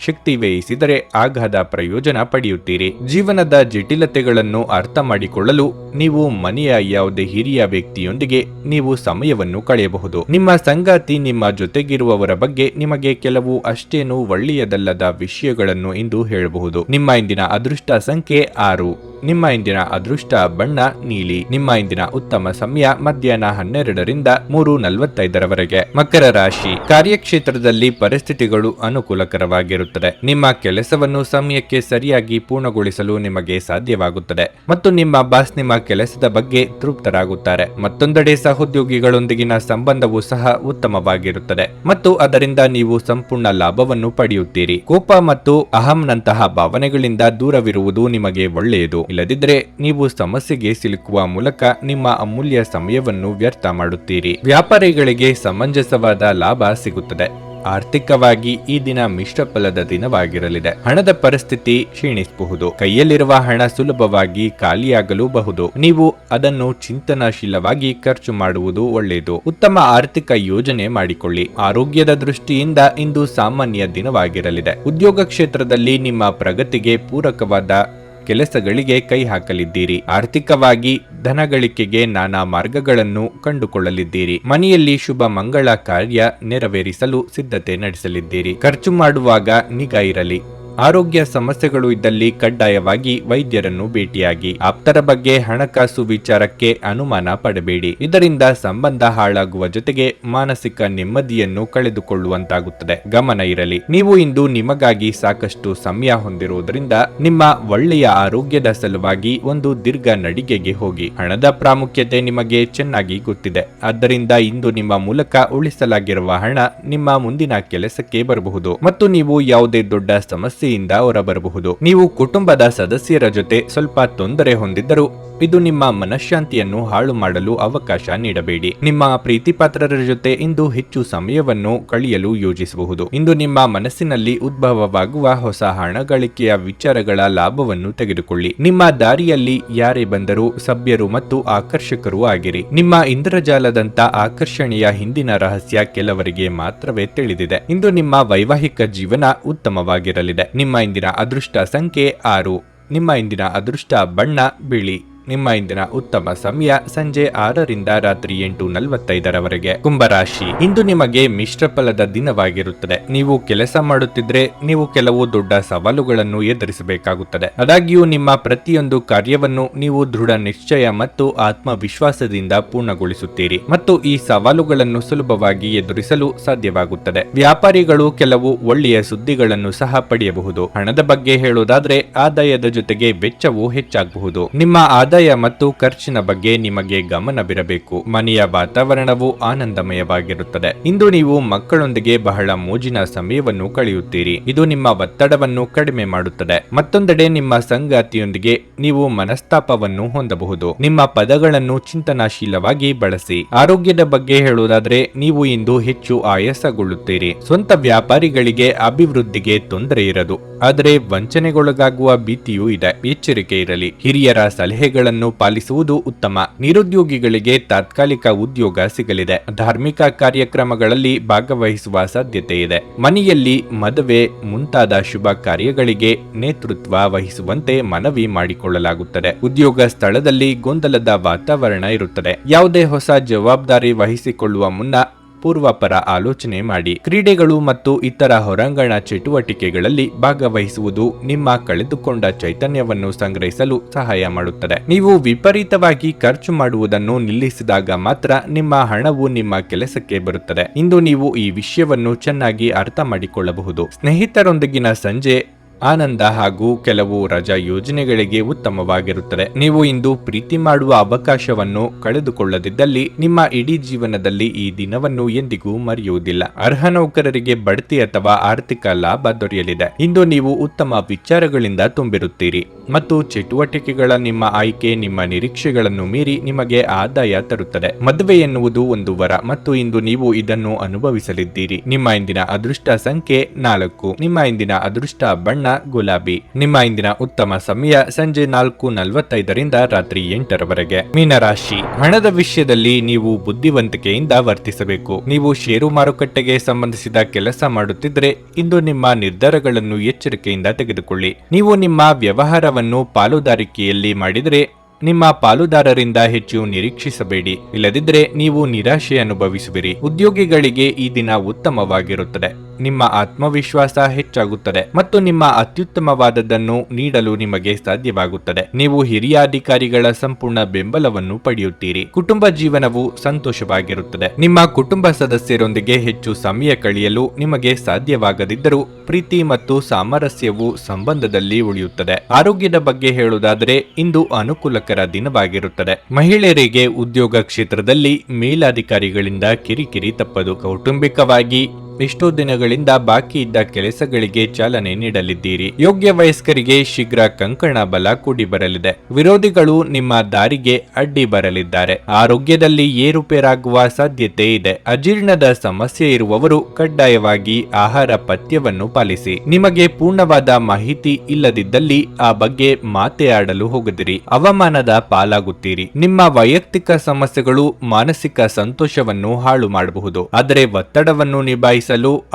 ಶಕ್ತಿ ವ್ಯಯಿಸಿದರೆ ಆಗಾಧ ಪ್ರಯೋಜನ ಪಡೆಯುತ್ತೀರಿ. ಜೀವನದ ಜಟಿಲತೆಗಳನ್ನು ಅರ್ಥ ಮಾಡಿಕೊಳ್ಳಲು ನೀವು ಮನೆಯ ಯಾವುದೇ ಹಿರಿಯ ವ್ಯಕ್ತಿಯೊಂದಿಗೆ ನೀವು ಸಮಯವನ್ನು ಕಳೆಯಬಹುದು. ನಿಮ್ಮ ಸಂಗಾತಿ ನಿಮ್ಮ ಜೊತೆಗಿರುವವರ ಬಗ್ಗೆ ನಿಮಗೆ ಕೆಲವು ಅಷ್ಟೇನು ಒಳ್ಳೆಯದಲ್ಲದ ವಿಷಯಗಳನ್ನು ಇಂದು ಹೇಳಬಹುದು. ನಿಮ್ಮ ಇಂದಿನ ಅದೃಷ್ಟ ಸಂಖ್ಯೆ 6. ನಿಮ್ಮ ಇಂದಿನ ಅದೃಷ್ಟ ಬಣ್ಣ ನೀಲಿ. ನಿಮ್ಮ ಇಂದಿನ ಉತ್ತಮ ಸಮಯ ಮಧ್ಯಾಹ್ನ 12ರಿಂದ 3:45ರವರೆಗೆ. ಮಕರ ರಾಶಿ, ಕಾರ್ಯಕ್ಷೇತ್ರದಲ್ಲಿ ಪರಿಸ್ಥಿತಿಗಳು ಅನುಕೂಲಕರವಾಗಿರುತ್ತದೆ. ನಿಮ್ಮ ಕೆಲಸವನ್ನು ಸಮಯಕ್ಕೆ ಸರಿಯಾಗಿ ಪೂರ್ಣಗೊಳಿಸಲು ನಿಮಗೆ ಸಾಧ್ಯವಾಗುತ್ತದೆ ಮತ್ತು ನಿಮ್ಮ ಬಾಸ್ ನಿಮ್ಮ ಕೆಲಸದ ಬಗ್ಗೆ ತೃಪ್ತರಾಗುತ್ತಾರೆ. ಮತ್ತೊಂದೆಡೆ ಸಹೋದ್ಯೋಗಿಗಳೊಂದಿಗಿನ ಸಂಬಂಧವೂ ಸಹ ಉತ್ತಮವಾಗಿರುತ್ತದೆ ಮತ್ತು ಅದರಿಂದ ನೀವು ಸಂಪೂರ್ಣ ಲಾಭವನ್ನು ಪಡೆಯುತ್ತೀರಿ. ಕೋಪ ಮತ್ತು ಅಹಂನಂತಹ ಭಾವನೆಗಳಿಂದ ದೂರವಿರುವುದು ನಿಮಗೆ ಒಳ್ಳೆಯದು. ಇಲ್ಲದಿದ್ದರೆ ನೀವು ಸಮಸ್ಯೆಗೆ ಸಿಲುಕುವ ಮೂಲಕ ನಿಮ್ಮ ಅಮೂಲ್ಯ ಸಮಯವನ್ನು ವ್ಯರ್ಥ ಮಾಡುತ್ತೀರಿ. ವ್ಯಾಪಾರಿಗಳಿಗೆ ಸಮಂಜಸವಾದ ಲಾಭ ಸಿಗುತ್ತದೆ. ಆರ್ಥಿಕವಾಗಿ ಈ ದಿನ ಮಿಶ್ರ ಫಲದ ದಿನವಾಗಿರಲಿದೆ. ಹಣದ ಪರಿಸ್ಥಿತಿ ಕ್ಷೀಣಿಸಬಹುದು. ಕೈಯಲ್ಲಿರುವ ಹಣ ಸುಲಭವಾಗಿ ಖಾಲಿಯಾಗಲೂಬಹುದು. ನೀವು ಅದನ್ನು ಚಿಂತನಶೀಲವಾಗಿ ಖರ್ಚು ಮಾಡುವುದು ಒಳ್ಳೆಯದು. ಉತ್ತಮ ಆರ್ಥಿಕ ಯೋಜನೆ ಮಾಡಿಕೊಳ್ಳಿ. ಆರೋಗ್ಯದ ದೃಷ್ಟಿಯಿಂದ ಇಂದು ಸಾಮಾನ್ಯ ದಿನವಾಗಿರಲಿದೆ. ಉದ್ಯೋಗ ಕ್ಷೇತ್ರದಲ್ಲಿ ನಿಮ್ಮ ಪ್ರಗತಿಗೆ ಪೂರಕವಾದ ಕೆಲಸಗಳಿಗೆ ಕೈ ಹಾಕಲಿದ್ದೀರಿ. ಆರ್ಥಿಕವಾಗಿ ಧನಗಳಿಕೆಗೆ ನಾನಾ ಮಾರ್ಗಗಳನ್ನು ಕಂಡುಕೊಳ್ಳಲಿದ್ದೀರಿ. ಮನೆಯಲ್ಲಿ ಶುಭ ಮಂಗಳ ಕಾರ್ಯ ನೆರವೇರಿಸಲು ಸಿದ್ಧತೆ ನಡೆಸಲಿದ್ದೀರಿ. ಖರ್ಚು ಮಾಡುವಾಗ ನಿಗಾ ಇರಲಿ. ಆರೋಗ್ಯ ಸಮಸ್ಯೆಗಳು ಇದ್ದಲ್ಲಿ ಕಡ್ಡಾಯವಾಗಿ ವೈದ್ಯರನ್ನು ಭೇಟಿಯಾಗಿ. ಆಪ್ತರ ಬಗ್ಗೆ ಹಣಕಾಸು ವಿಚಾರಕ್ಕೆ ಅನುಮಾನ ಪಡಬೇಡಿ. ಇದರಿಂದ ಸಂಬಂಧ ಹಾಳಾಗುವ ಜೊತೆಗೆ ಮಾನಸಿಕ ನೆಮ್ಮದಿಯನ್ನು ಕಳೆದುಕೊಳ್ಳುವಂತಾಗುತ್ತದೆ. ಗಮನ ಇರಲಿ. ನೀವು ಇಂದು ನಿಮಗಾಗಿ ಸಾಕಷ್ಟು ಸಮಯ ಹೊಂದಿರುವುದರಿಂದ ನಿಮ್ಮ ಒಳ್ಳೆಯ ಆರೋಗ್ಯದ ಸಲುವಾಗಿ ಒಂದು ದೀರ್ಘ ನಡಿಗೆಗೆ ಹೋಗಿ. ಹಣದ ಪ್ರಾಮುಖ್ಯತೆ ನಿಮಗೆ ಚೆನ್ನಾಗಿ ಗೊತ್ತಿದೆ. ಆದ್ದರಿಂದ ಇಂದು ನಿಮ್ಮ ಮೂಲಕ ಉಳಿಸಲಾಗಿರುವ ಹಣ ನಿಮ್ಮ ಮುಂದಿನ ಕೆಲಸಕ್ಕೆ ಬರಬಹುದು ಮತ್ತು ನೀವು ಯಾವುದೇ ದೊಡ್ಡ ಸಮಸ್ಯೆಯಿಂದ ಹೊರಬರಬಹುದು. ನೀವು ಕುಟುಂಬದ ಸದಸ್ಯರ ಜೊತೆ ಸ್ವಲ್ಪ ತೊಂದರೆ ಹೊಂದಿದ್ದರೂ ಇದು ನಿಮ್ಮ ಮನಃಶಾಂತಿಯನ್ನು ಹಾಳು ಮಾಡಲು ಅವಕಾಶ ನೀಡಬೇಡಿ. ನಿಮ್ಮ ಪ್ರೀತಿಪಾತ್ರರ ಜೊತೆ ಇಂದು ಹೆಚ್ಚು ಸಮಯವನ್ನು ಕಳೆಯಲು ಯೋಜಿಸಬಹುದು. ಇಂದು ನಿಮ್ಮ ಮನಸ್ಸಿನಲ್ಲಿ ಉದ್ಭವವಾಗುವ ಹೊಸ ಹಣ ಗಳಿಕೆಯ ವಿಚಾರಗಳ ಲಾಭವನ್ನು ತೆಗೆದುಕೊಳ್ಳಿ. ನಿಮ್ಮ ದಾರಿಯಲ್ಲಿ ಯಾರೇ ಬಂದರೂ ಸಭ್ಯರು ಮತ್ತು ಆಕರ್ಷಕರೂ ಆಗಿರಿ. ನಿಮ್ಮ ಇಂದ್ರಜಾಲದಂತ ಆಕರ್ಷಣೆಯ ಹಿಂದಿನ ರಹಸ್ಯ ಕೆಲವರಿಗೆ ಮಾತ್ರವೇ ತಿಳಿದಿದೆ. ಇಂದು ನಿಮ್ಮ ವೈವಾಹಿಕ ಜೀವನ ಉತ್ತಮವಾಗಿರಲಿದೆ. ನಿಮ್ಮ ಇಂದಿನ ಅದೃಷ್ಟ ಸಂಖ್ಯೆ 6. ನಿಮ್ಮ ಇಂದಿನ ಅದೃಷ್ಟ ಬಣ್ಣ ಬಿಳಿ. ನಿಮ್ಮ ಇಂದಿನ ಉತ್ತಮ ಸಮಯ ಸಂಜೆ 6ರಿಂದ ರಾತ್ರಿ 8:45 ಕುಂಭರಾಶಿ, ಇಂದು ನಿಮಗೆ ಮಿಶ್ರ ಫಲದ ದಿನವಾಗಿರುತ್ತದೆ. ನೀವು ಕೆಲಸ ಮಾಡುತ್ತಿದ್ರೆ ನೀವು ಕೆಲವು ದೊಡ್ಡ ಸವಾಲುಗಳನ್ನು ಎದುರಿಸಬೇಕಾಗುತ್ತದೆ. ಆದಾಗ್ಯೂ ನಿಮ್ಮ ಪ್ರತಿಯೊಂದು ಕಾರ್ಯವನ್ನು ನೀವು ದೃಢ ನಿಶ್ಚಯ ಮತ್ತು ಆತ್ಮವಿಶ್ವಾಸದಿಂದ ಪೂರ್ಣಗೊಳಿಸುತ್ತೀರಿ ಮತ್ತು ಈ ಸವಾಲುಗಳನ್ನು ಸುಲಭವಾಗಿ ಎದುರಿಸಲು ಸಾಧ್ಯವಾಗುತ್ತದೆ. ವ್ಯಾಪಾರಿಗಳು ಕೆಲವು ಒಳ್ಳೆಯ ಸುದ್ದಿಗಳನ್ನು ಸಹ ಪಡೆಯಬಹುದು. ಹಣದ ಬಗ್ಗೆ ಹೇಳುವುದಾದ್ರೆ ಆದಾಯದ ಜೊತೆಗೆ ವೆಚ್ಚವು ಹೆಚ್ಚಾಗಬಹುದು. ನಿಮ್ಮ ಆದಾಯ ಮತ್ತು ಖರ್ಚಿನ ಬಗ್ಗೆ ನಿಮಗೆ ಗಮನವಿರಬೇಕು. ಮನೆಯ ವಾತಾವರಣವು ಆನಂದಮಯವಾಗಿರುತ್ತದೆ. ಇಂದು ನೀವು ಮಕ್ಕಳೊಂದಿಗೆ ಬಹಳ ಮೋಜಿನ ಸಮಯವನ್ನು ಕಳೆಯುತ್ತೀರಿ. ಇದು ನಿಮ್ಮ ಒತ್ತಡವನ್ನು ಕಡಿಮೆ ಮಾಡುತ್ತದೆ. ಮತ್ತೊಂದೆಡೆ ನಿಮ್ಮ ಸಂಗಾತಿಯೊಂದಿಗೆ ನೀವು ಮನಸ್ತಾಪವನ್ನು ಹೊಂದಬಹುದು. ನಿಮ್ಮ ಪದಗಳನ್ನು ಚಿಂತನಾಶೀಲವಾಗಿ ಬಳಸಿ. ಆರೋಗ್ಯದ ಬಗ್ಗೆ ಹೇಳುವುದಾದ್ರೆ ನೀವು ಇಂದು ಹೆಚ್ಚು ಆಯಾಸಗೊಳ್ಳುತ್ತೀರಿ. ಸ್ವಂತ ವ್ಯಾಪಾರಿಗಳಿಗೆ ಅಭಿವೃದ್ಧಿಗೆ ತೊಂದರೆ ಇರದು, ಆದರೆ ವಂಚನೆಗೊಳಗಾಗುವ ಭೀತಿಯೂ ಇದೆ. ಎಚ್ಚರಿಕೆ ಇರಲಿ. ಹಿರಿಯರ ಸಲಹೆಗಳನ್ನು ಪಾಲಿಸುವುದು ಉತ್ತಮ. ನಿರುದ್ಯೋಗಿಗಳಿಗೆ ತಾತ್ಕಾಲಿಕ ಉದ್ಯೋಗ ಸಿಗಲಿದೆ. ಧಾರ್ಮಿಕ ಕಾರ್ಯಕ್ರಮಗಳಲ್ಲಿ ಭಾಗವಹಿಸುವ ಸಾಧ್ಯತೆ ಇದೆ. ಮನೆಯಲ್ಲಿ ಮದುವೆ ಮುಂತಾದ ಶುಭ ಕಾರ್ಯಗಳಿಗೆ ನೇತೃತ್ವ ವಹಿಸುವಂತೆ ಮನವಿ ಮಾಡಿಕೊಳ್ಳಲಾಗುತ್ತದೆ. ಉದ್ಯೋಗ ಸ್ಥಳದಲ್ಲಿ ಗೊಂದಲದ ವಾತಾವರಣ ಇರುತ್ತದೆ. ಯಾವುದೇ ಹೊಸ ಜವಾಬ್ದಾರಿ ವಹಿಸಿಕೊಳ್ಳುವ ಮುನ್ನ ಪೂರ್ವಾಪರ ಆಲೋಚನೆ ಮಾಡಿ. ಕ್ರೀಡೆಗಳು ಮತ್ತು ಇತರ ಹೊರಾಂಗಣ ಚಟುವಟಿಕೆಗಳಲ್ಲಿ ಭಾಗವಹಿಸುವುದು ನಿಮ್ಮ ಕಳೆದುಕೊಂಡ ಚೈತನ್ಯವನ್ನು ಸಂಗ್ರಹಿಸಲು ಸಹಾಯ ಮಾಡುತ್ತದೆ. ನೀವು ವಿಪರೀತವಾಗಿ ಖರ್ಚು ಮಾಡುವುದನ್ನು ನಿಲ್ಲಿಸಿದಾಗ ಮಾತ್ರ ನಿಮ್ಮ ಹಣವು ನಿಮ್ಮ ಕೆಲಸಕ್ಕೆ ಬರುತ್ತದೆ. ಇಂದು ನೀವು ಈ ವಿಷಯವನ್ನು ಚೆನ್ನಾಗಿ ಅರ್ಥ ಮಾಡಿಕೊಳ್ಳಬಹುದು. ಸ್ನೇಹಿತರೊಂದಿಗಿನ ಸಂಜೆ ಆನಂದ ಹಾಗೂ ಕೆಲವು ರಜಾ ಯೋಜನೆಗಳಿಗೆ ಉತ್ತಮವಾಗಿರುತ್ತದೆ. ನೀವು ಇಂದು ಪ್ರೀತಿ ಮಾಡುವ ಅವಕಾಶವನ್ನು ಕಳೆದುಕೊಳ್ಳದಿದ್ದಲ್ಲಿ ನಿಮ್ಮ ಇಡೀ ಜೀವನದಲ್ಲಿ ಈ ದಿನವನ್ನು ಎಂದಿಗೂ ಮರೆಯುವುದಿಲ್ಲ. ಅರ್ಹ ನೌಕರರಿಗೆ ಬಡ್ತಿ ಅಥವಾ ಆರ್ಥಿಕ ಲಾಭ ದೊರೆಯಲಿದೆ. ಇಂದು ನೀವು ಉತ್ತಮ ವಿಚಾರಗಳಿಂದ ತುಂಬಿರುತ್ತೀರಿ ಮತ್ತು ಚಟುವಟಿಕೆಗಳ ನಿಮ್ಮ ಆಯ್ಕೆ ನಿಮ್ಮ ನಿರೀಕ್ಷೆಗಳನ್ನು ಮೀರಿ ನಿಮಗೆ ಆದಾಯ ತರುತ್ತದೆ. ಮದುವೆ ಎನ್ನುವುದು ಒಂದು ವರ ಮತ್ತು ಇಂದು ನೀವು ಇದನ್ನು ಅನುಭವಿಸಲಿದ್ದೀರಿ. ನಿಮ್ಮ ಇಂದಿನ ಅದೃಷ್ಟ ಸಂಖ್ಯೆ 4. ನಿಮ್ಮ ಇಂದಿನ ಅದೃಷ್ಟ ಬಣ್ಣ ಗುಲಾಬಿ. ನಿಮ್ಮ ಇಂದಿನ ಉತ್ತಮ ಸಮಯ ಸಂಜೆ 4:45ರಿಂದ ರಾತ್ರಿ 8:00 ಮೀನರಾಶಿ, ಹಣದ ವಿಷಯದಲ್ಲಿ ನೀವು ಬುದ್ಧಿವಂತಿಕೆಯಿಂದ ವರ್ತಿಸಬೇಕು. ನೀವು ಷೇರು ಮಾರುಕಟ್ಟೆಗೆ ಸಂಬಂಧಿಸಿದ ಕೆಲಸ ಮಾಡುತ್ತಿದ್ರೆ ಇಂದು ನಿಮ್ಮ ನಿರ್ಧಾರಗಳನ್ನು ಎಚ್ಚರಿಕೆಯಿಂದ ತೆಗೆದುಕೊಳ್ಳಿ. ನೀವು ನಿಮ್ಮ ವ್ಯವಹಾರವನ್ನು ಪಾಲುದಾರಿಕೆಯಲ್ಲಿ ಮಾಡಿದರೆ ನಿಮ್ಮ ಪಾಲುದಾರರಿಂದ ಹೆಚ್ಚು ನಿರೀಕ್ಷಿಸಬೇಡಿ, ಇಲ್ಲದಿದ್ದರೆ ನೀವು ನಿರಾಶೆ ಅನುಭವಿಸುವಿರಿ. ಉದ್ಯೋಗಿಗಳಿಗೆ ಈ ದಿನ ಉತ್ತಮವಾಗಿರುತ್ತದೆ. ನಿಮ್ಮ ಆತ್ಮವಿಶ್ವಾಸ ಹೆಚ್ಚಾಗುತ್ತದೆ ಮತ್ತು ನಿಮ್ಮ ಅತ್ಯುತ್ತಮವಾದದ್ದನ್ನು ನೀಡಲು ನಿಮಗೆ ಸಾಧ್ಯವಾಗುತ್ತದೆ. ನೀವು ಹಿರಿಯ ಅಧಿಕಾರಿಗಳ ಸಂಪೂರ್ಣ ಬೆಂಬಲವನ್ನು ಪಡೆಯುತ್ತೀರಿ. ಕುಟುಂಬ ಜೀವನವು ಸಂತೋಷವಾಗಿರುತ್ತದೆ. ನಿಮ್ಮ ಕುಟುಂಬ ಸದಸ್ಯರೊಂದಿಗೆ ಹೆಚ್ಚು ಸಮಯ ಕಳೆಯಲು ನಿಮಗೆ ಸಾಧ್ಯವಾಗದಿದ್ದರೂ ಪ್ರೀತಿ ಮತ್ತು ಸಾಮರಸ್ಯವು ಸಂಬಂಧದಲ್ಲಿ ಉಳಿಯುತ್ತದೆ. ಆರೋಗ್ಯದ ಬಗ್ಗೆ ಹೇಳುವುದಾದರೆ ಇಂದು ಅನುಕೂಲಕರ ದಿನವಾಗಿರುತ್ತದೆ. ಮಹಿಳೆಯರಿಗೆ ಉದ್ಯೋಗ ಕ್ಷೇತ್ರದಲ್ಲಿ ಮೇಲಾಧಿಕಾರಿಗಳಿಂದ ಕಿರಿಕಿರಿ ತಪ್ಪದು. ಕೌಟುಂಬಿಕವಾಗಿ ಎಷ್ಟೋ ದಿನಗಳಿಂದ ಬಾಕಿ ಇದ್ದ ಕೆಲಸಗಳಿಗೆ ಚಾಲನೆ ನೀಡಲಿದ್ದೀರಿ. ಯೋಗ್ಯ ವಯಸ್ಕರಿಗೆ ಶೀಘ್ರ ಕಂಕಣ ಬಲ ಕೂಡಿ ಬರಲಿದೆ. ವಿರೋಧಿಗಳು ನಿಮ್ಮ ದಾರಿಗೆ ಅಡ್ಡಿ ಬರಲಿದ್ದಾರೆ. ಆರೋಗ್ಯದಲ್ಲಿ ಏರುಪೇರಾಗುವ ಸಾಧ್ಯತೆ ಇದೆ. ಅಜೀರ್ಣದ ಸಮಸ್ಯೆ ಇರುವವರು ಕಡ್ಡಾಯವಾಗಿ ಆಹಾರ ಪಥ್ಯವನ್ನು ಪಾಲಿಸಿ. ನಿಮಗೆ ಪೂರ್ಣವಾದ ಮಾಹಿತಿ ಇಲ್ಲದಿದ್ದಲ್ಲಿ ಆ ಬಗ್ಗೆ ಮಾತೆ ಆಡಲು ಹೋಗದಿರಿ. ಅವಮಾನದ ಪಾಲಾಗುತ್ತೀರಿ. ನಿಮ್ಮ ವೈಯಕ್ತಿಕ ಸಮಸ್ಯೆಗಳು ಮಾನಸಿಕ ಸಂತೋಷವನ್ನು ಹಾಳು ಮಾಡಬಹುದು. ಆದರೆ ಒತ್ತಡವನ್ನು ನಿಭಾಯಿಸಲು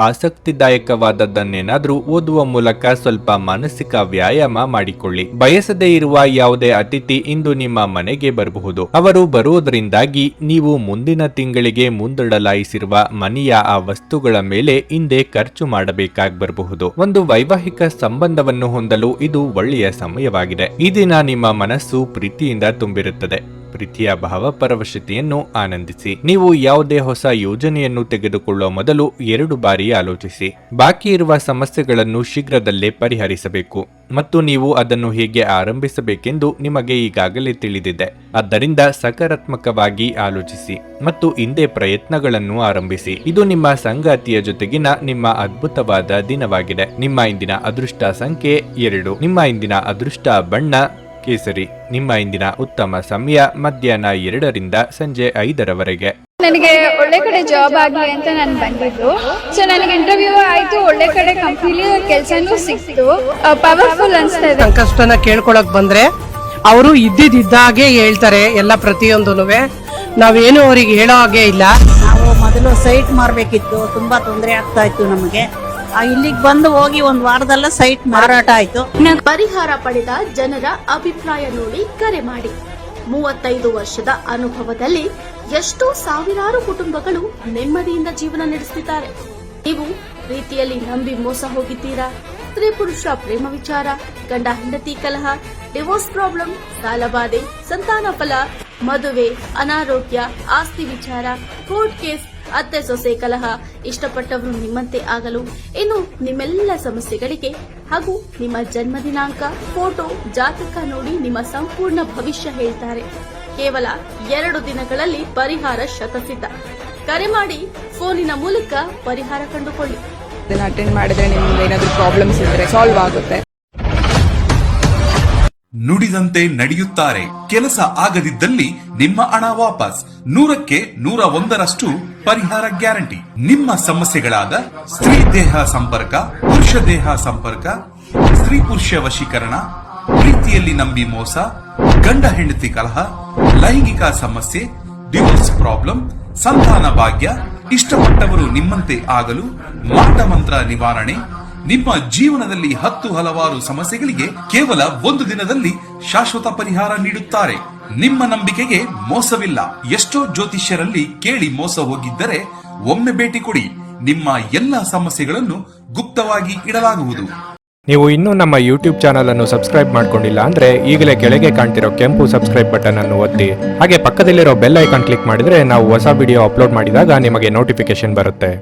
ಆಸಕ್ತಿದಾಯಕವಾದದ್ದನ್ನೇನಾದ್ರೂ ಓದುವ ಮೂಲಕ ಸ್ವಲ್ಪ ಮಾನಸಿಕ ವ್ಯಾಯಾಮ ಮಾಡಿಕೊಳ್ಳಿ. ಬಯಸದೇ ಇರುವ ಯಾವುದೇ ಅತಿಥಿ ಇಂದು ನಿಮ್ಮ ಮನೆಗೆ ಬರಬಹುದು. ಅವರು ಬರುವುದರಿಂದಾಗಿ ನೀವು ಮುಂದಿನ ತಿಂಗಳಿಗೆ ಮುಂದೂಡಲಾಯಿಸಿರುವ ಮನೆಯ ಆ ವಸ್ತುಗಳ ಮೇಲೆ ಹಿಂದೆ ಖರ್ಚು ಮಾಡಬೇಕಾಗಿ ಬರಬಹುದು. ಒಂದು ವೈವಾಹಿಕ ಸಂಬಂಧವನ್ನು ಹೊಂದಲು ಇದು ಒಳ್ಳೆಯ ಸಮಯವಾಗಿದೆ. ಈ ದಿನ ನಿಮ್ಮ ಮನಸ್ಸು ಪ್ರೀತಿಯಿಂದ ತುಂಬಿರುತ್ತದೆ. ಪ್ರೀತಿಯ ಭಾವಪರವಶತೆಯನ್ನು ಆನಂದಿಸಿ. ನೀವು ಯಾವುದೇ ಹೊಸ ಯೋಜನೆಯನ್ನು ತೆಗೆದುಕೊಳ್ಳುವ ಮೊದಲು 2 ಬಾರಿ ಆಲೋಚಿಸಿ. ಬಾಕಿ ಇರುವ ಸಮಸ್ಯೆಗಳನ್ನು ಶೀಘ್ರದಲ್ಲೇ ಪರಿಹರಿಸಬೇಕು ಮತ್ತು ನೀವು ಅದನ್ನು ಹೇಗೆ ಆರಂಭಿಸಬೇಕೆಂದು ನಿಮಗೆ ಈಗಾಗಲೇ ತಿಳಿದಿದೆ. ಆದ್ದರಿಂದ ಸಕಾರಾತ್ಮಕವಾಗಿ ಆಲೋಚಿಸಿ ಮತ್ತು ಹಿಂದೆ ಪ್ರಯತ್ನಗಳನ್ನು ಆರಂಭಿಸಿ. ಇದು ನಿಮ್ಮ ಸಂಗಾತಿಯ ಜೊತೆಗಿನ ನಿಮ್ಮ ಅದ್ಭುತವಾದ ದಿನವಾಗಿದೆ. ನಿಮ್ಮ ಇಂದಿನ ಅದೃಷ್ಟ ಸಂಖ್ಯೆ 2. ನಿಮ್ಮ ಇಂದಿನ ಅದೃಷ್ಟ ಬಣ್ಣ ಕೇಸರಿ. ನಿಮ್ಮ ಇಂದಿನ ಉತ್ತಮ ಸಮಯ ಮಧ್ಯಾಹ್ನ 2ರಿಂದ ಸಂಜೆ 5:00
ನನಗೆ ಒಳ್ಳೆ ಕಡೆ ಜಾಬ್ ಆಗಲಿ ಅಂತ ನಾನು ಬಂದಿದ್ದು. ಸೊ ನನಗೆ ಇಂಟರ್ವ್ಯೂ ಆಯ್ತು, ಒಳ್ಳೆ ಕಡೆ ಕಂಪ್ನಿಲಿ ಕೆಲಸನೂ ಸಿಕ್ತು. ಪವರ್ಫುಲ್ ಅನ್ಸ್ತಾ ಇದೆ.
ಕಷ್ಟನ ಕೇಳ್ಕೊಳಕ್ ಬಂದ್ರೆ ಅವರು ಇದ್ದಿದ್ದಾಗೆ ಹೇಳ್ತಾರೆ ಎಲ್ಲ ಪ್ರತಿಯೊಂದೂನುವೆ. ನಾವೇನು ಅವ್ರಿಗೆ ಹೇಳೋ ಹಾಗೆ ಇಲ್ಲ.
ನಾವು ಮೊದಲು ಸೈಟ್ ಮಾರಬೇಕಿತ್ತು, ತುಂಬಾ ತೊಂದರೆ ಆಗ್ತಾ ಇತ್ತು ನಮಗೆ. ಇಲ್ಲಿಗೆ ಬಂದು ಹೋಗಿ ಒಂದು ವಾರದಲ್ಲ ಸೈಟ್ ಮಾರಾಟ ಆಯ್ತು.
ಪರಿಹಾರ ಪಡೆದ ಜನರ ಅಭಿಪ್ರಾಯ ನೋಡಿ ಕರೆ ಮಾಡಿ 35 ವರ್ಷದ ಅನುಭವದಲ್ಲಿ ಎಷ್ಟೋ ಸಾವಿರಾರು ಕುಟುಂಬಗಳು ನೆಮ್ಮದಿಯಿಂದ ಜೀವನ ನಡೆಸುತ್ತಿದ್ದಾರೆ. ನೀವು ಪ್ರೀತಿಯಲ್ಲಿ ನಂಬಿ ಮೋಸ ಹೋಗಿದ್ದೀರಾ? ಸ್ತ್ರೀ ಪುರುಷ ಪ್ರೇಮ ವಿಚಾರ, ಗಂಡ ಹೆಂಡತಿ ಕಲಹ, ಡಿವೋರ್ಸ್ ಪ್ರಾಬ್ಲಮ್, ಸಾಲಬಾಧೆ, ಸಂತಾನ ಫಲ, ಮದುವೆ, ಅನಾರೋಗ್ಯ, ಆಸ್ತಿ ವಿಚಾರ, ಕೋರ್ಟ್ ಕೇಸ್, ಅತ್ತೆ ಸೊಸೆ ಕಲಹ, ಇಷ್ಟಪಟ್ಟವರು ನಿಮ್ಮಂತೆ ಆಗಲು, ಇನ್ನು ನಿಮ್ಮೆಲ್ಲ ಸಮಸ್ಯೆಗಳಿಗೆ ಹಾಗೂ ನಿಮ್ಮ ಜನ್ಮ ದಿನಾಂಕ, ಫೋಟೋ, ಜಾತಕ ನೋಡಿ ನಿಮ್ಮ ಸಂಪೂರ್ಣ ಭವಿಷ್ಯ ಹೇಳ್ತಾರೆ. ಕೇವಲ 2 ದಿನಗಳಲ್ಲಿ ಪರಿಹಾರ ಶತಸಿದ್ಧ. ಕರೆ ಮಾಡಿ ಫೋನಿನ ಮೂಲಕ ಪರಿಹಾರ ಕಂಡುಕೊಳ್ಳಿ.
ಅದನ್ನ ಅಟೆಂಡ್ ಮಾಡಿದ್ರೆ ನಿಮ್ಗೆ ಏನಾದ್ರು ಪ್ರಾಬ್ಲಮ್ಸ್ ಇದ್ರೆ ಸಾಲ್ವ್ ಆಗುತ್ತೆ.
ನುಡಿದಂತೆ ನಡೆಯುತ್ತಾರೆ. ಕೆಲಸ ಆಗದಿದ್ದಲ್ಲಿ ನಿಮ್ಮ ಹಣ ವಾಪಸ್. 100ಕ್ಕೆ 101ರಷ್ಟು ಪರಿಹಾರ ಗ್ಯಾರಂಟಿ. ನಿಮ್ಮ ಸಮಸ್ಯೆಗಳಾದ ಸ್ತ್ರೀ ದೇಹ ಸಂಪರ್ಕ, ಪುರುಷ ದೇಹ ಸಂಪರ್ಕ, ಸ್ತ್ರೀ ಪುರುಷ ವಶೀಕರಣ, ಪ್ರೀತಿಯಲ್ಲಿ ನಂಬಿ ಮೋಸ, ಗಂಡ ಹೆಂಡತಿ ಕಲಹ, ಲೈಂಗಿಕ ಸಮಸ್ಯೆ, ಡಿವೋರ್ಸ್ ಪ್ರಾಬ್ಲಮ್, ಸಂತಾನ ಭಾಗ್ಯ, ಇಷ್ಟಪಟ್ಟವರು ನಿಮ್ಮಂತೆ ಆಗಲು, ಮಾಟ ಮಂತ್ರ ನಿವಾರಣೆ, ನಿಮ್ಮ ಜೀವನದಲ್ಲಿ 10 ಹಲವಾರು ಸಮಸ್ಯೆಗಳಿಗೆ ಕೇವಲ 1 ದಿನದಲ್ಲಿ ಶಾಶ್ವತ ಪರಿಹಾರ ನೀಡುತ್ತಾರೆ. ನಿಮ್ಮ ನಂಬಿಕೆಗೆ ಮೋಸವಿಲ್ಲ. ಎಷ್ಟೋ ಜ್ಯೋತಿಷ್ಯರಲ್ಲಿ ಕೇಳಿ ಮೋಸ ಹೋಗಿದ್ದರೆ ಒಮ್ಮೆ ಭೇಟಿ ಕೊಡಿ. ನಿಮ್ಮ ಎಲ್ಲಾ ಸಮಸ್ಯೆಗಳನ್ನು ಗುಪ್ತವಾಗಿ ಇಡಲಾಗುವುದು.
ನೀವು ಇನ್ನೂ ನಮ್ಮ ಯೂಟ್ಯೂಬ್ ಚಾನಲ್ ಅನ್ನು ಸಬ್ಸ್ಕ್ರೈಬ್ ಮಾಡ್ಕೊಂಡಿಲ್ಲ ಅಂದ್ರೆ ಈಗಲೇ ಕೆಳಗೆ ಕಾಣ್ತಿರೋ ಕೆಂಪು ಸಬ್ಸ್ಕ್ರೈಬ್ ಬಟನ್ ಅನ್ನು ಒತ್ತಿ. ಹಾಗೆ ಪಕ್ಕದಲ್ಲಿರೋ ಬೆಲ್ ಐಕಾನ್ ಕ್ಲಿಕ್ ಮಾಡಿದ್ರೆ ನಾವು ಹೊಸ ವಿಡಿಯೋ ಅಪ್ಲೋಡ್ ಮಾಡಿದಾಗ ನಿಮಗೆ ನೋಟಿಫಿಕೇಶನ್ ಬರುತ್ತೆ.